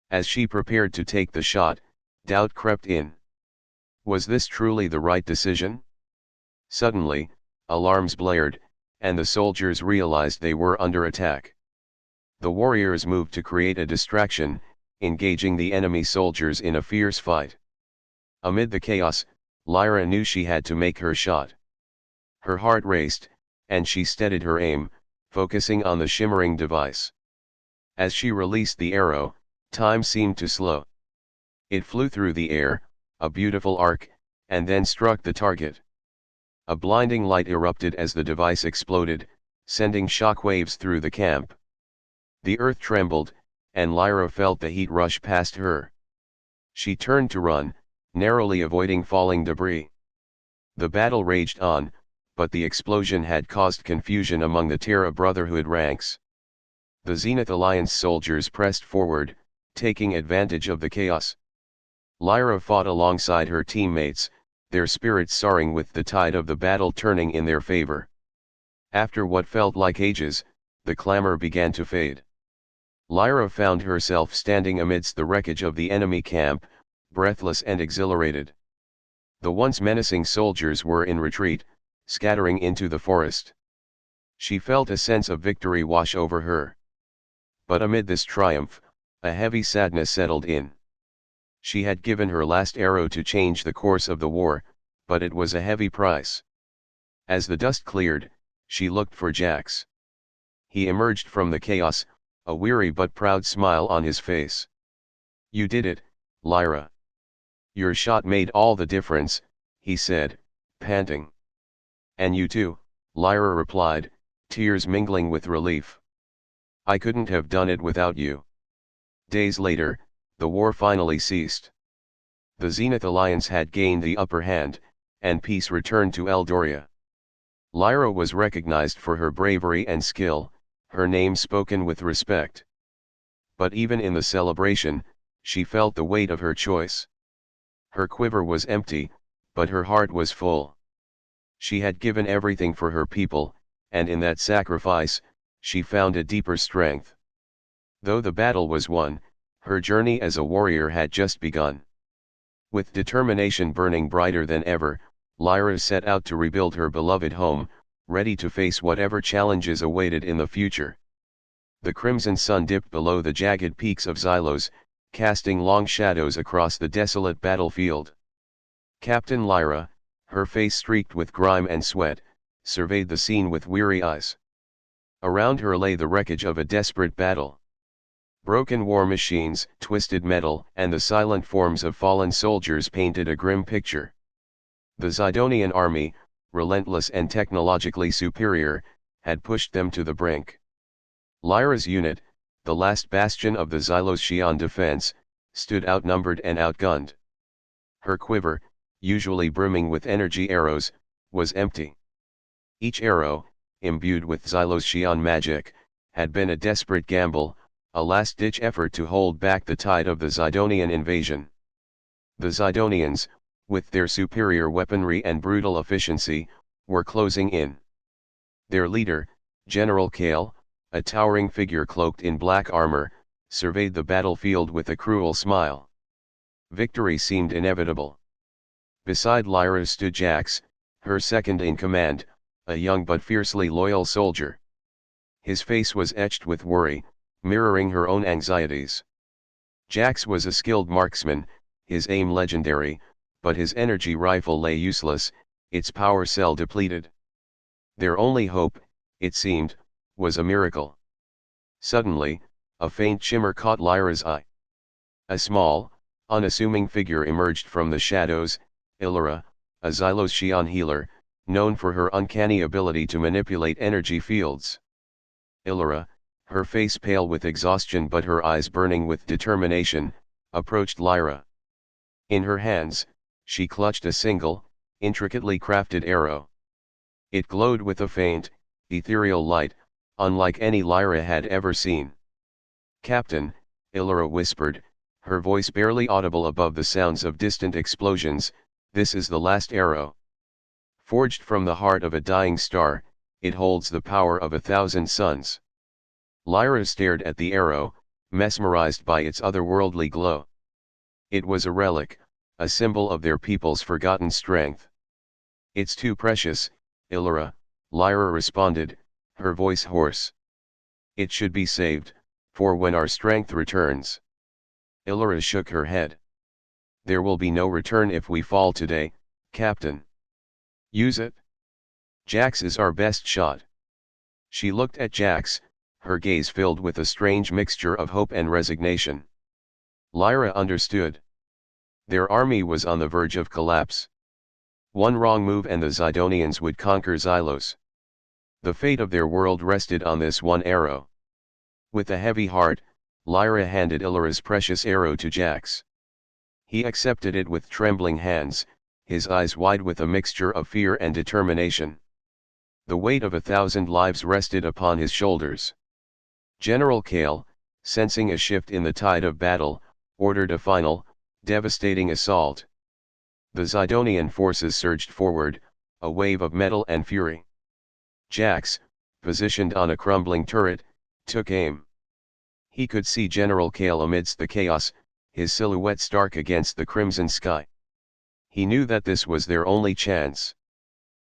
Speaker 1: As she prepared to take the shot, doubt crept in. Was this truly the right decision? Suddenly, alarms blared, and the soldiers realized they were under attack. The warriors moved to create a distraction, engaging the enemy soldiers in a fierce fight. Amid the chaos, Lyra knew she had to make her shot. Her heart raced, and she steadied her aim, focusing on the shimmering device. As she released the arrow, time seemed to slow. It flew through the air, a beautiful arc, and then struck the target. A blinding light erupted as the device exploded, sending shock waves through the camp. The earth trembled, and Lyra felt the heat rush past her. She turned to run, narrowly avoiding falling debris. The battle raged on, but the explosion had caused confusion among the Terra Brotherhood ranks. The Zenith Alliance soldiers pressed forward, taking advantage of the chaos. Lyra fought alongside her teammates, their spirits soaring with the tide of the battle turning in their favor. After what felt like ages, the clamor began to fade. Lyra found herself standing amidst the wreckage of the enemy camp, breathless and exhilarated. The once menacing soldiers were in retreat, scattering into the forest. She felt a sense of victory wash over her. But amid this triumph, a heavy sadness settled in. She had given her last arrow to change the course of the war, but it was a heavy price. As the dust cleared, she looked for Jax. He emerged from the chaos, a weary but proud smile on his face. "You did it, Lyra. Your shot made all the difference," he said, panting. "And you too," Lyra replied, tears mingling with relief. "I couldn't have done it without you." Days later, the war finally ceased. The Zenith Alliance had gained the upper hand, and peace returned to Eldoria. Lyra was recognized for her bravery and skill, her name spoken with respect. But even in the celebration, she felt the weight of her choice. Her quiver was empty, but her heart was full. She had given everything for her people, and in that sacrifice, she found a deeper strength. Though the battle was won, her journey as a warrior had just begun. With determination burning brighter than ever, Lyra set out to rebuild her beloved home, ready to face whatever challenges awaited in the future. The crimson sun dipped below the jagged peaks of Xylos, casting long shadows across the desolate battlefield. Captain Lyra, her face streaked with grime and sweat, surveyed the scene with weary eyes. Around her lay the wreckage of a desperate battle. Broken war machines, twisted metal, and the silent forms of fallen soldiers painted a grim picture. The Zidonian army, relentless and technologically superior, had pushed them to the brink. Lyra's unit, the last bastion of the Xyloshian defense, stood outnumbered and outgunned. Her quiver, usually brimming with energy arrows, was empty. Each arrow, imbued with Xyloshian magic, had been a desperate gamble, a last-ditch effort to hold back the tide of the Zidonian invasion. The Zidonians, with their superior weaponry and brutal efficiency, were closing in. Their leader, General Kale, a towering figure cloaked in black armor, surveyed the battlefield with a cruel smile. Victory seemed inevitable. Beside Lyra stood Jax, her second in command, a young but fiercely loyal soldier. His face was etched with worry, mirroring her own anxieties. Jax was a skilled marksman, his aim legendary, but his energy rifle lay useless, its power cell depleted. Their only hope, it seemed, was a miracle. Suddenly, a faint shimmer caught Lyra's eye. A small, unassuming figure emerged from the shadows, Illyra, a Xyloshian healer, known for her uncanny ability to manipulate energy fields. Illyra, her face pale with exhaustion but her eyes burning with determination, approached Lyra. In her hands, she clutched a single, intricately crafted arrow. It glowed with a faint, ethereal light, unlike any Lyra had ever seen. "Captain," Illyra whispered, her voice barely audible above the sounds of distant explosions, "this is the last arrow. Forged from the heart of a dying star, it holds the power of 1,000 suns." Lyra stared at the arrow, mesmerized by its otherworldly glow. It was a relic, a symbol of their people's forgotten strength. "It's too precious, Illyra," Lyra responded, her voice hoarse. "It should be saved, for when our strength returns." Illyra shook her head. "There will be no return if we fall today, Captain. Use it. Jax is our best shot." She looked at Jax, her gaze filled with a strange mixture of hope and resignation. Lyra understood. Their army was on the verge of collapse. One wrong move and the Zidonians would conquer Xylos. The fate of their world rested on this one arrow. With a heavy heart, Lyra handed Illyra's precious arrow to Jax. He accepted it with trembling hands, his eyes wide with a mixture of fear and determination. The weight of 1,000 lives rested upon his shoulders. General Kale, sensing a shift in the tide of battle, ordered a final, devastating assault. The Zidonian forces surged forward, a wave of metal and fury. Jax, positioned on a crumbling turret, took aim. He could see General Kale amidst the chaos, his silhouette stark against the crimson sky. He knew that this was their only chance.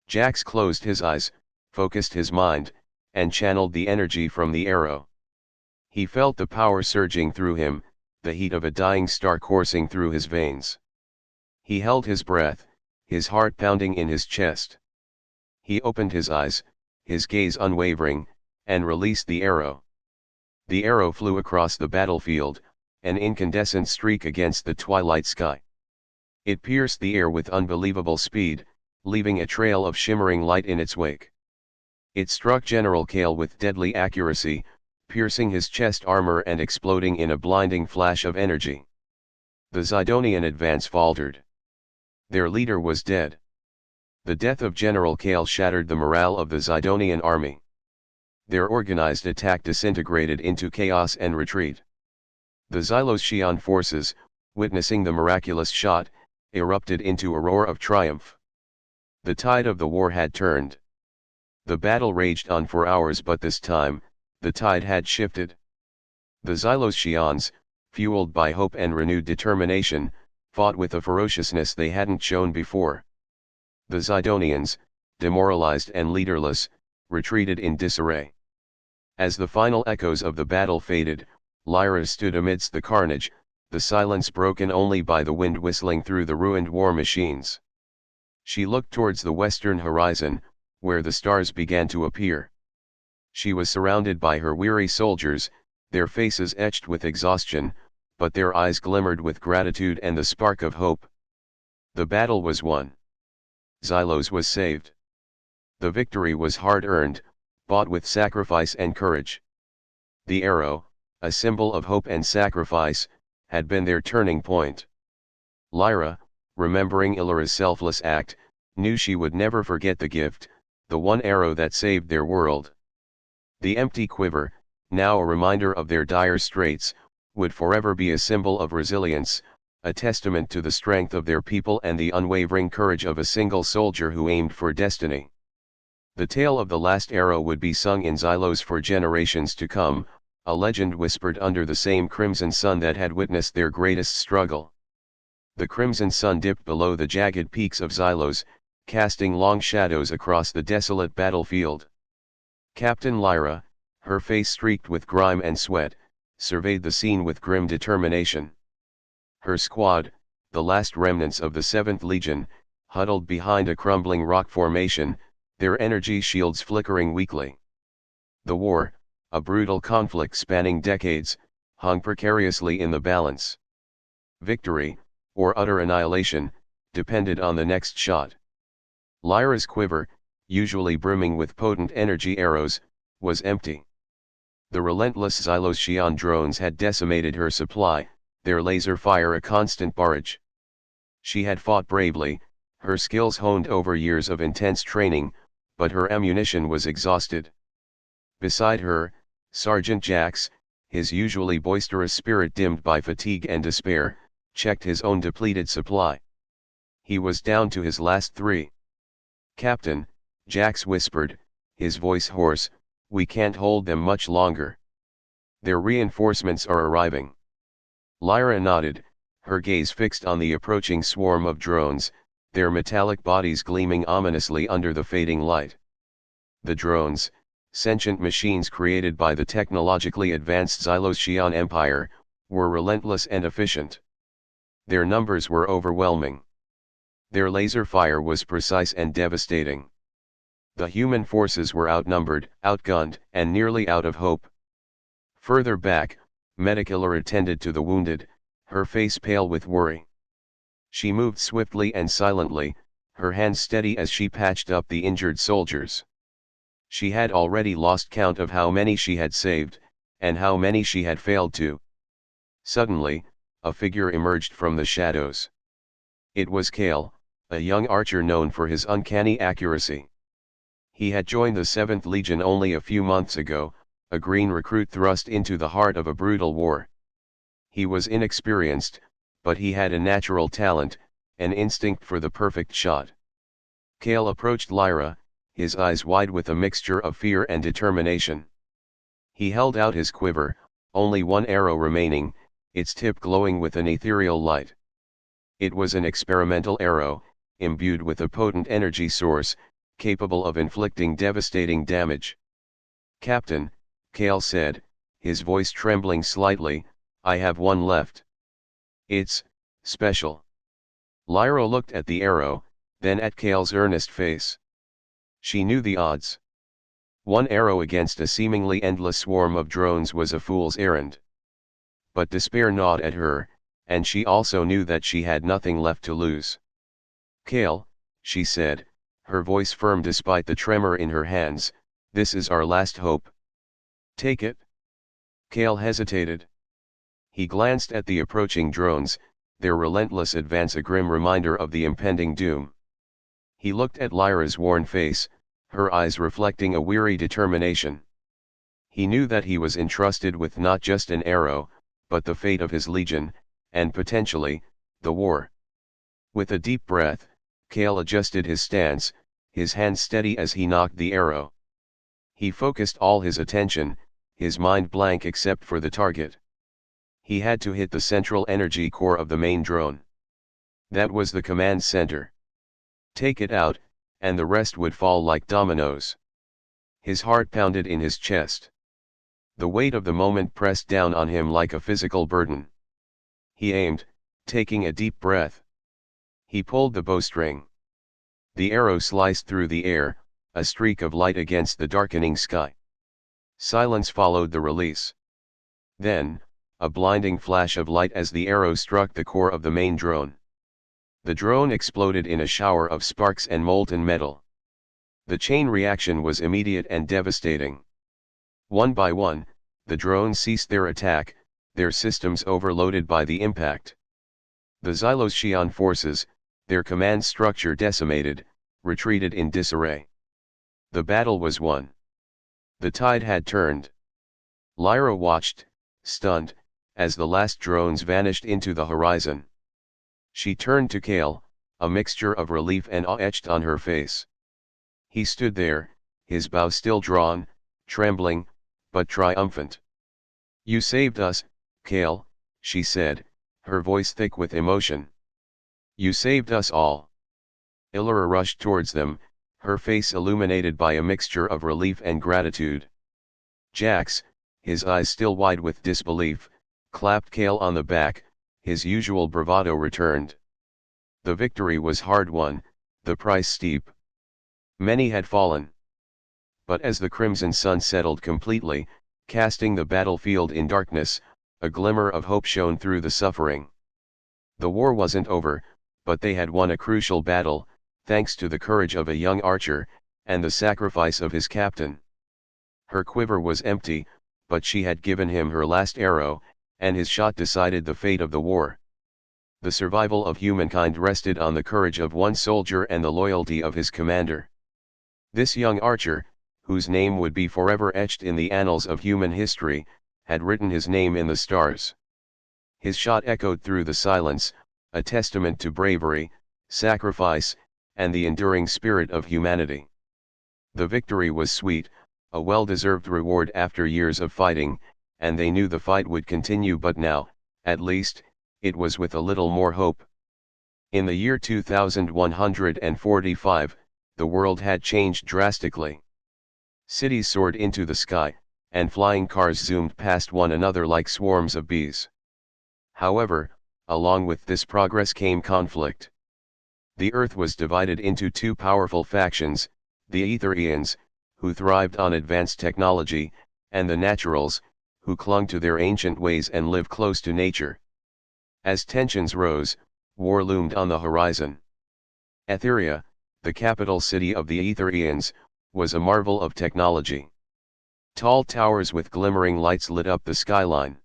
Speaker 1: Jax closed his eyes, focused his mind, and channeled the energy from the arrow. He felt the power surging through him, the heat of a dying star coursing through his veins. He held his breath, his heart pounding in his chest. He opened his eyes, his gaze unwavering, and released the arrow. The arrow flew across the battlefield, an incandescent streak against the twilight sky. It pierced the air with unbelievable speed, leaving a trail of shimmering light in its wake. It struck General Kale with deadly accuracy, piercing his chest armor and exploding in a blinding flash of energy. The Zidonian advance faltered. Their leader was dead. The death of General Kale shattered the morale of the Zidonian army. Their organized attack disintegrated into chaos and retreat. The Xyloshian forces, witnessing the miraculous shot, erupted into a roar of triumph. The tide of the war had turned. The battle raged on for hours, but this time, the tide had shifted. The Xyloshians, fueled by hope and renewed determination, fought with a ferociousness they hadn't shown before. The Zidonians, demoralized and leaderless, retreated in disarray. As the final echoes of the battle faded, Lyra stood amidst the carnage, the silence broken only by the wind whistling through the ruined war machines. She looked towards the western horizon, where the stars began to appear. She was surrounded by her weary soldiers, their faces etched with exhaustion, but their eyes glimmered with gratitude and the spark of hope. The battle was won. Xylos was saved. The victory was hard-earned, bought with sacrifice and courage. The arrow, a symbol of hope and sacrifice, had been their turning point. Lyra, remembering Illyra's selfless act, knew she would never forget the gift, the one arrow that saved their world. The empty quiver, now a reminder of their dire straits, would forever be a symbol of resilience, a testament to the strength of their people and the unwavering courage of a single soldier who aimed for destiny. The tale of the last arrow would be sung in Xylos for generations to come, a legend whispered under the same crimson sun that had witnessed their greatest struggle. The crimson sun dipped below the jagged peaks of Xylos, casting long shadows across the desolate battlefield. Captain Lyra, her face streaked with grime and sweat, surveyed the scene with grim determination. Her squad, the last remnants of the 7th Legion, huddled behind a crumbling rock formation, their energy shields flickering weakly. The war, a brutal conflict spanning decades, hung precariously in the balance. Victory, or utter annihilation, depended on the next shot. Lyra's quiver, usually brimming with potent energy arrows, was empty. The relentless Xyloshian drones had decimated her supply, their laser fire a constant barrage. She had fought bravely, her skills honed over years of intense training, but her ammunition was exhausted. Beside her, Sergeant Jax, his usually boisterous spirit dimmed by fatigue and despair, checked his own depleted supply. He was down to his last 3. "Captain," Jax whispered, his voice hoarse, "we can't hold them much longer. Their reinforcements are arriving." Lyra nodded, her gaze fixed on the approaching swarm of drones, their metallic bodies gleaming ominously under the fading light. The drones, sentient machines created by the technologically advanced Xyloshian Empire, were relentless and efficient. Their numbers were overwhelming. Their laser fire was precise and devastating. The human forces were outnumbered, outgunned, and nearly out of hope. Further back, Medic Illyra tended to the wounded, her face pale with worry. She moved swiftly and silently, her hands steady as she patched up the injured soldiers. She had already lost count of how many she had saved, and how many she had failed to. Suddenly, a figure emerged from the shadows. It was Kale, a young archer known for his uncanny accuracy. He had joined the 7th Legion only a few months ago, a green recruit thrust into the heart of a brutal war. He was inexperienced, but he had a natural talent, an instinct for the perfect shot. Kale approached Lyra, his eyes wide with a mixture of fear and determination. He held out his quiver, only one arrow remaining, its tip glowing with an ethereal light. It was an experimental arrow, imbued with a potent energy source, capable of inflicting devastating damage. "Captain," Kale said, his voice trembling slightly, I have one left. It's special. Lyra looked at the arrow, then at Kale's earnest face. She knew the odds. One arrow against a seemingly endless swarm of drones was a fool's errand. But despair gnawed at her, and she also knew that she had nothing left to lose. Kale, she said, her voice firm despite the tremor in her hands, this is our last hope. Take it. Kale hesitated. He glanced at the approaching drones, their relentless advance a grim reminder of the impending doom. He looked at Lyra's worn face, her eyes reflecting a weary determination. He knew that he was entrusted with not just an arrow, but the fate of his legion, and potentially, the war. With a deep breath, Kale adjusted his stance, his hand steady as he nocked the arrow. He focused all his attention, his mind blank except for the target. He had to hit the central energy core of the main drone. That was the command center. Take it out, and the rest would fall like dominoes. His heart pounded in his chest. The weight of the moment pressed down on him like a physical burden. He aimed, taking a deep breath. He pulled the bowstring. The arrow sliced through the air, a streak of light against the darkening sky. Silence followed the release. Then, a blinding flash of light as the arrow struck the core of the main drone. The drone exploded in a shower of sparks and molten metal. The chain reaction was immediate and devastating. One by one, the drones ceased their attack, their systems overloaded by the impact. The Xyloshian forces, their command structure decimated, retreated in disarray. The battle was won. The tide had turned. Lyra watched, stunned, as the last drones vanished into the horizon. She turned to Kale, a mixture of relief and awe etched on her face. He stood there, his bow still drawn, trembling, but triumphant. You saved us, Kale, she said, her voice thick with emotion. You saved us all. Illyra rushed towards them, her face illuminated by a mixture of relief and gratitude. Jax, his eyes still wide with disbelief, clapped Kale on the back, his usual bravado returned. The victory was hard won, the price steep. Many had fallen. But as the crimson sun settled completely, casting the battlefield in darkness, a glimmer of hope shone through the suffering. The war wasn't over, but they had won a crucial battle, thanks to the courage of a young archer, and the sacrifice of his captain. Her quiver was empty, but she had given him her last arrow, and his shot decided the fate of the war. The survival of humankind rested on the courage of one soldier and the loyalty of his commander. This young archer, whose name would be forever etched in the annals of human history, had written his name in the stars. His shot echoed through the silence, a testament to bravery, sacrifice, and the enduring spirit of humanity. The victory was sweet, a well-deserved reward after years of fighting, and they knew the fight would continue, but now, at least, it was with a little more hope. In the year 2145, the world had changed drastically. Cities soared into the sky, and flying cars zoomed past one another like swarms of bees. However, along with this progress came conflict. The Earth was divided into two powerful factions, the Aetherians, who thrived on advanced technology, and the Naturals, who clung to their ancient ways and lived close to nature. As tensions rose, war loomed on the horizon. Etheria, the capital city of the Aetherians, was a marvel of technology. Tall towers with glimmering lights lit up the skyline.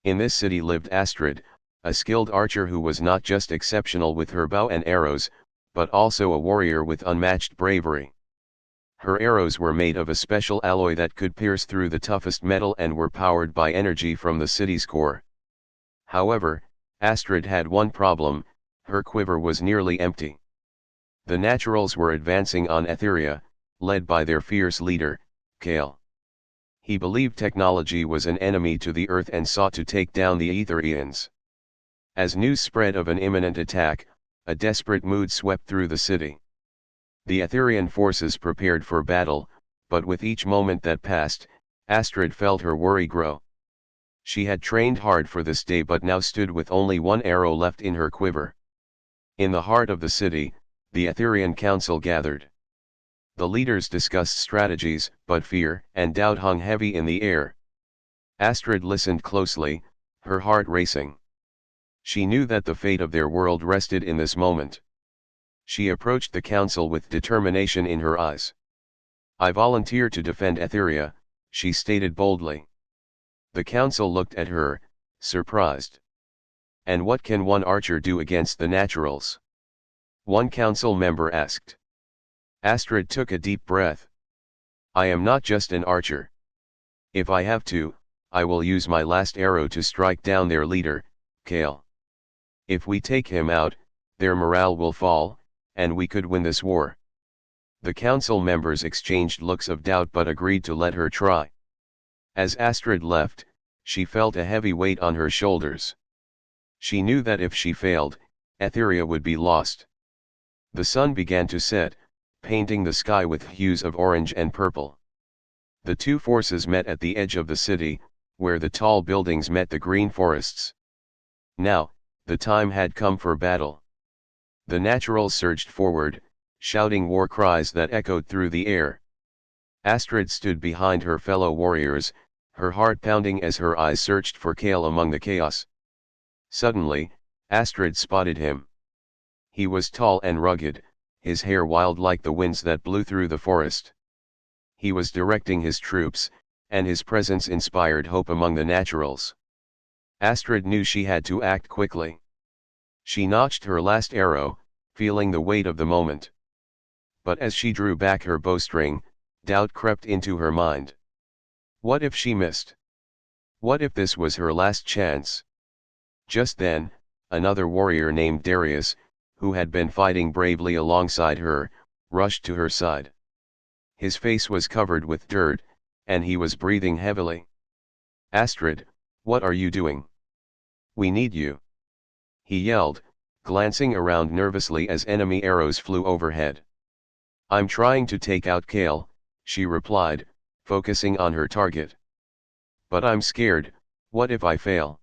Speaker 1: In this city lived Astrid, a skilled archer who was not just exceptional with her bow and arrows, but also a warrior with unmatched bravery. Her arrows were made of a special alloy that could pierce through the toughest metal and were powered by energy from the city's core. However, Astrid had one problem: her quiver was nearly empty. The Naturals were advancing on Etheria, led by their fierce leader, Kale. He believed technology was an enemy to the Earth and sought to take down the Aetherians. As news spread of an imminent attack, a desperate mood swept through the city. The Aetherian forces prepared for battle, but with each moment that passed, Astrid felt her worry grow. She had trained hard for this day but now stood with only one arrow left in her quiver. In the heart of the city, the Aetherian Council gathered. The leaders discussed strategies, but fear and doubt hung heavy in the air. Astrid listened closely, her heart racing. She knew that the fate of their world rested in this moment. She approached the council with determination in her eyes. "I volunteer to defend Aetheria," she stated boldly. The council looked at her, surprised. "And what can one archer do against the naturals?" one council member asked. Astrid took a deep breath. "I am not just an archer. If I have to, I will use my last arrow to strike down their leader, Kale. If we take him out, their morale will fall, and we could win this war." The council members exchanged looks of doubt but agreed to let her try. As Astrid left, she felt a heavy weight on her shoulders. She knew that if she failed, Aetheria would be lost. The sun began to set, painting the sky with hues of orange and purple. The two forces met at the edge of the city, where the tall buildings met the green forests. Now, the time had come for battle. The naturals surged forward, shouting war cries that echoed through the air. Astrid stood behind her fellow warriors, her heart pounding as her eyes searched for Kale among the chaos. Suddenly, Astrid spotted him. He was tall and rugged, his hair wild like the winds that blew through the forest. He was directing his troops, and his presence inspired hope among the naturals. Astrid knew she had to act quickly. She notched her last arrow, feeling the weight of the moment. But as she drew back her bowstring, doubt crept into her mind. What if she missed? What if this was her last chance? Just then, another warrior named Darius, who had been fighting bravely alongside her, rushed to her side. His face was covered with dirt, and he was breathing heavily. "Astrid, what are you doing? We need you," he yelled, glancing around nervously as enemy arrows flew overhead. "I'm trying to take out Kale," she replied, focusing on her target. "But I'm scared, what if I fail?"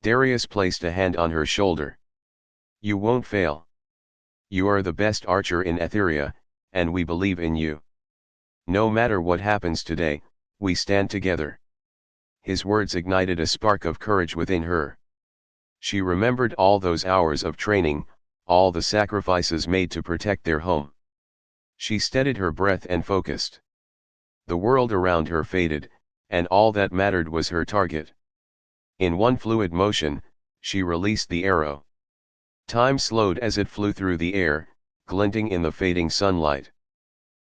Speaker 1: Darius placed a hand on her shoulder. "You won't fail. You are the best archer in Aetheria, and we believe in you. No matter what happens today, we stand together." His words ignited a spark of courage within her. She remembered all those hours of training, all the sacrifices made to protect their home. She steadied her breath and focused. The world around her faded, and all that mattered was her target. In one fluid motion, she released the arrow. Time slowed as it flew through the air, glinting in the fading sunlight.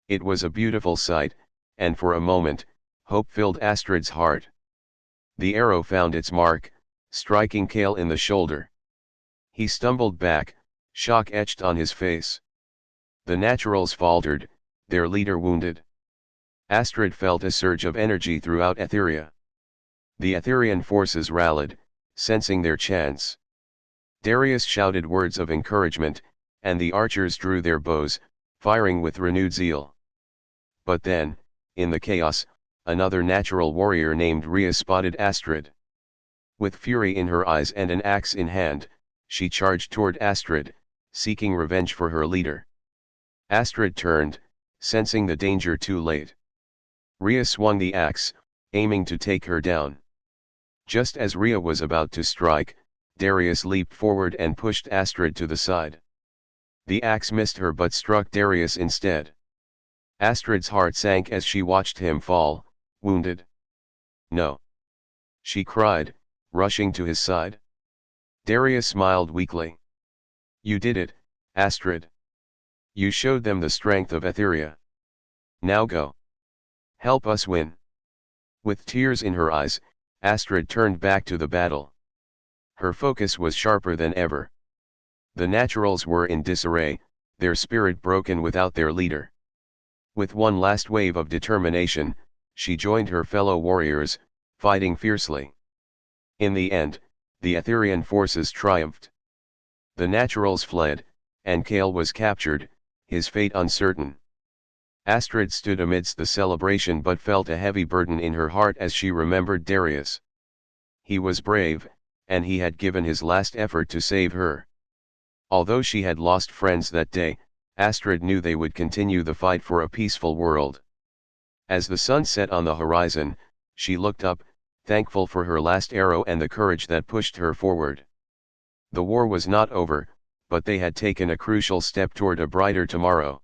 Speaker 1: It was a beautiful sight, and for a moment, hope filled Astrid's heart. The arrow found its mark, striking Kale in the shoulder. He stumbled back, shock etched on his face. The naturals faltered, their leader wounded. Astrid felt a surge of energy throughout Aetheria. The Aetherian forces rallied, sensing their chance. Darius shouted words of encouragement, and the archers drew their bows, firing with renewed zeal. But then, in the chaos, another natural warrior named Rhea spotted Astrid. With fury in her eyes and an axe in hand, she charged toward Astrid, seeking revenge for her leader. Astrid turned, sensing the danger too late. Rhea swung the axe, aiming to take her down. Just as Rhea was about to strike, Darius leaped forward and pushed Astrid to the side. The axe missed her but struck Darius instead. Astrid's heart sank as she watched him fall, wounded. "No!" she cried, rushing to his side. Darius smiled weakly. "You did it, Astrid. You showed them the strength of Aetheria. Now go. Help us win." With tears in her eyes, Astrid turned back to the battle. Her focus was sharper than ever. The naturals were in disarray, their spirit broken without their leader. With one last wave of determination, she joined her fellow warriors, fighting fiercely. In the end, the Aetherian forces triumphed. The naturals fled, and Kale was captured, his fate uncertain. Astrid stood amidst the celebration but felt a heavy burden in her heart as she remembered Darius. He was brave, and he had given his last effort to save her. Although she had lost friends that day, Astrid knew they would continue the fight for a peaceful world. As the sun set on the horizon, she looked up, thankful for her last arrow and the courage that pushed her forward. The war was not over, but they had taken a crucial step toward a brighter tomorrow.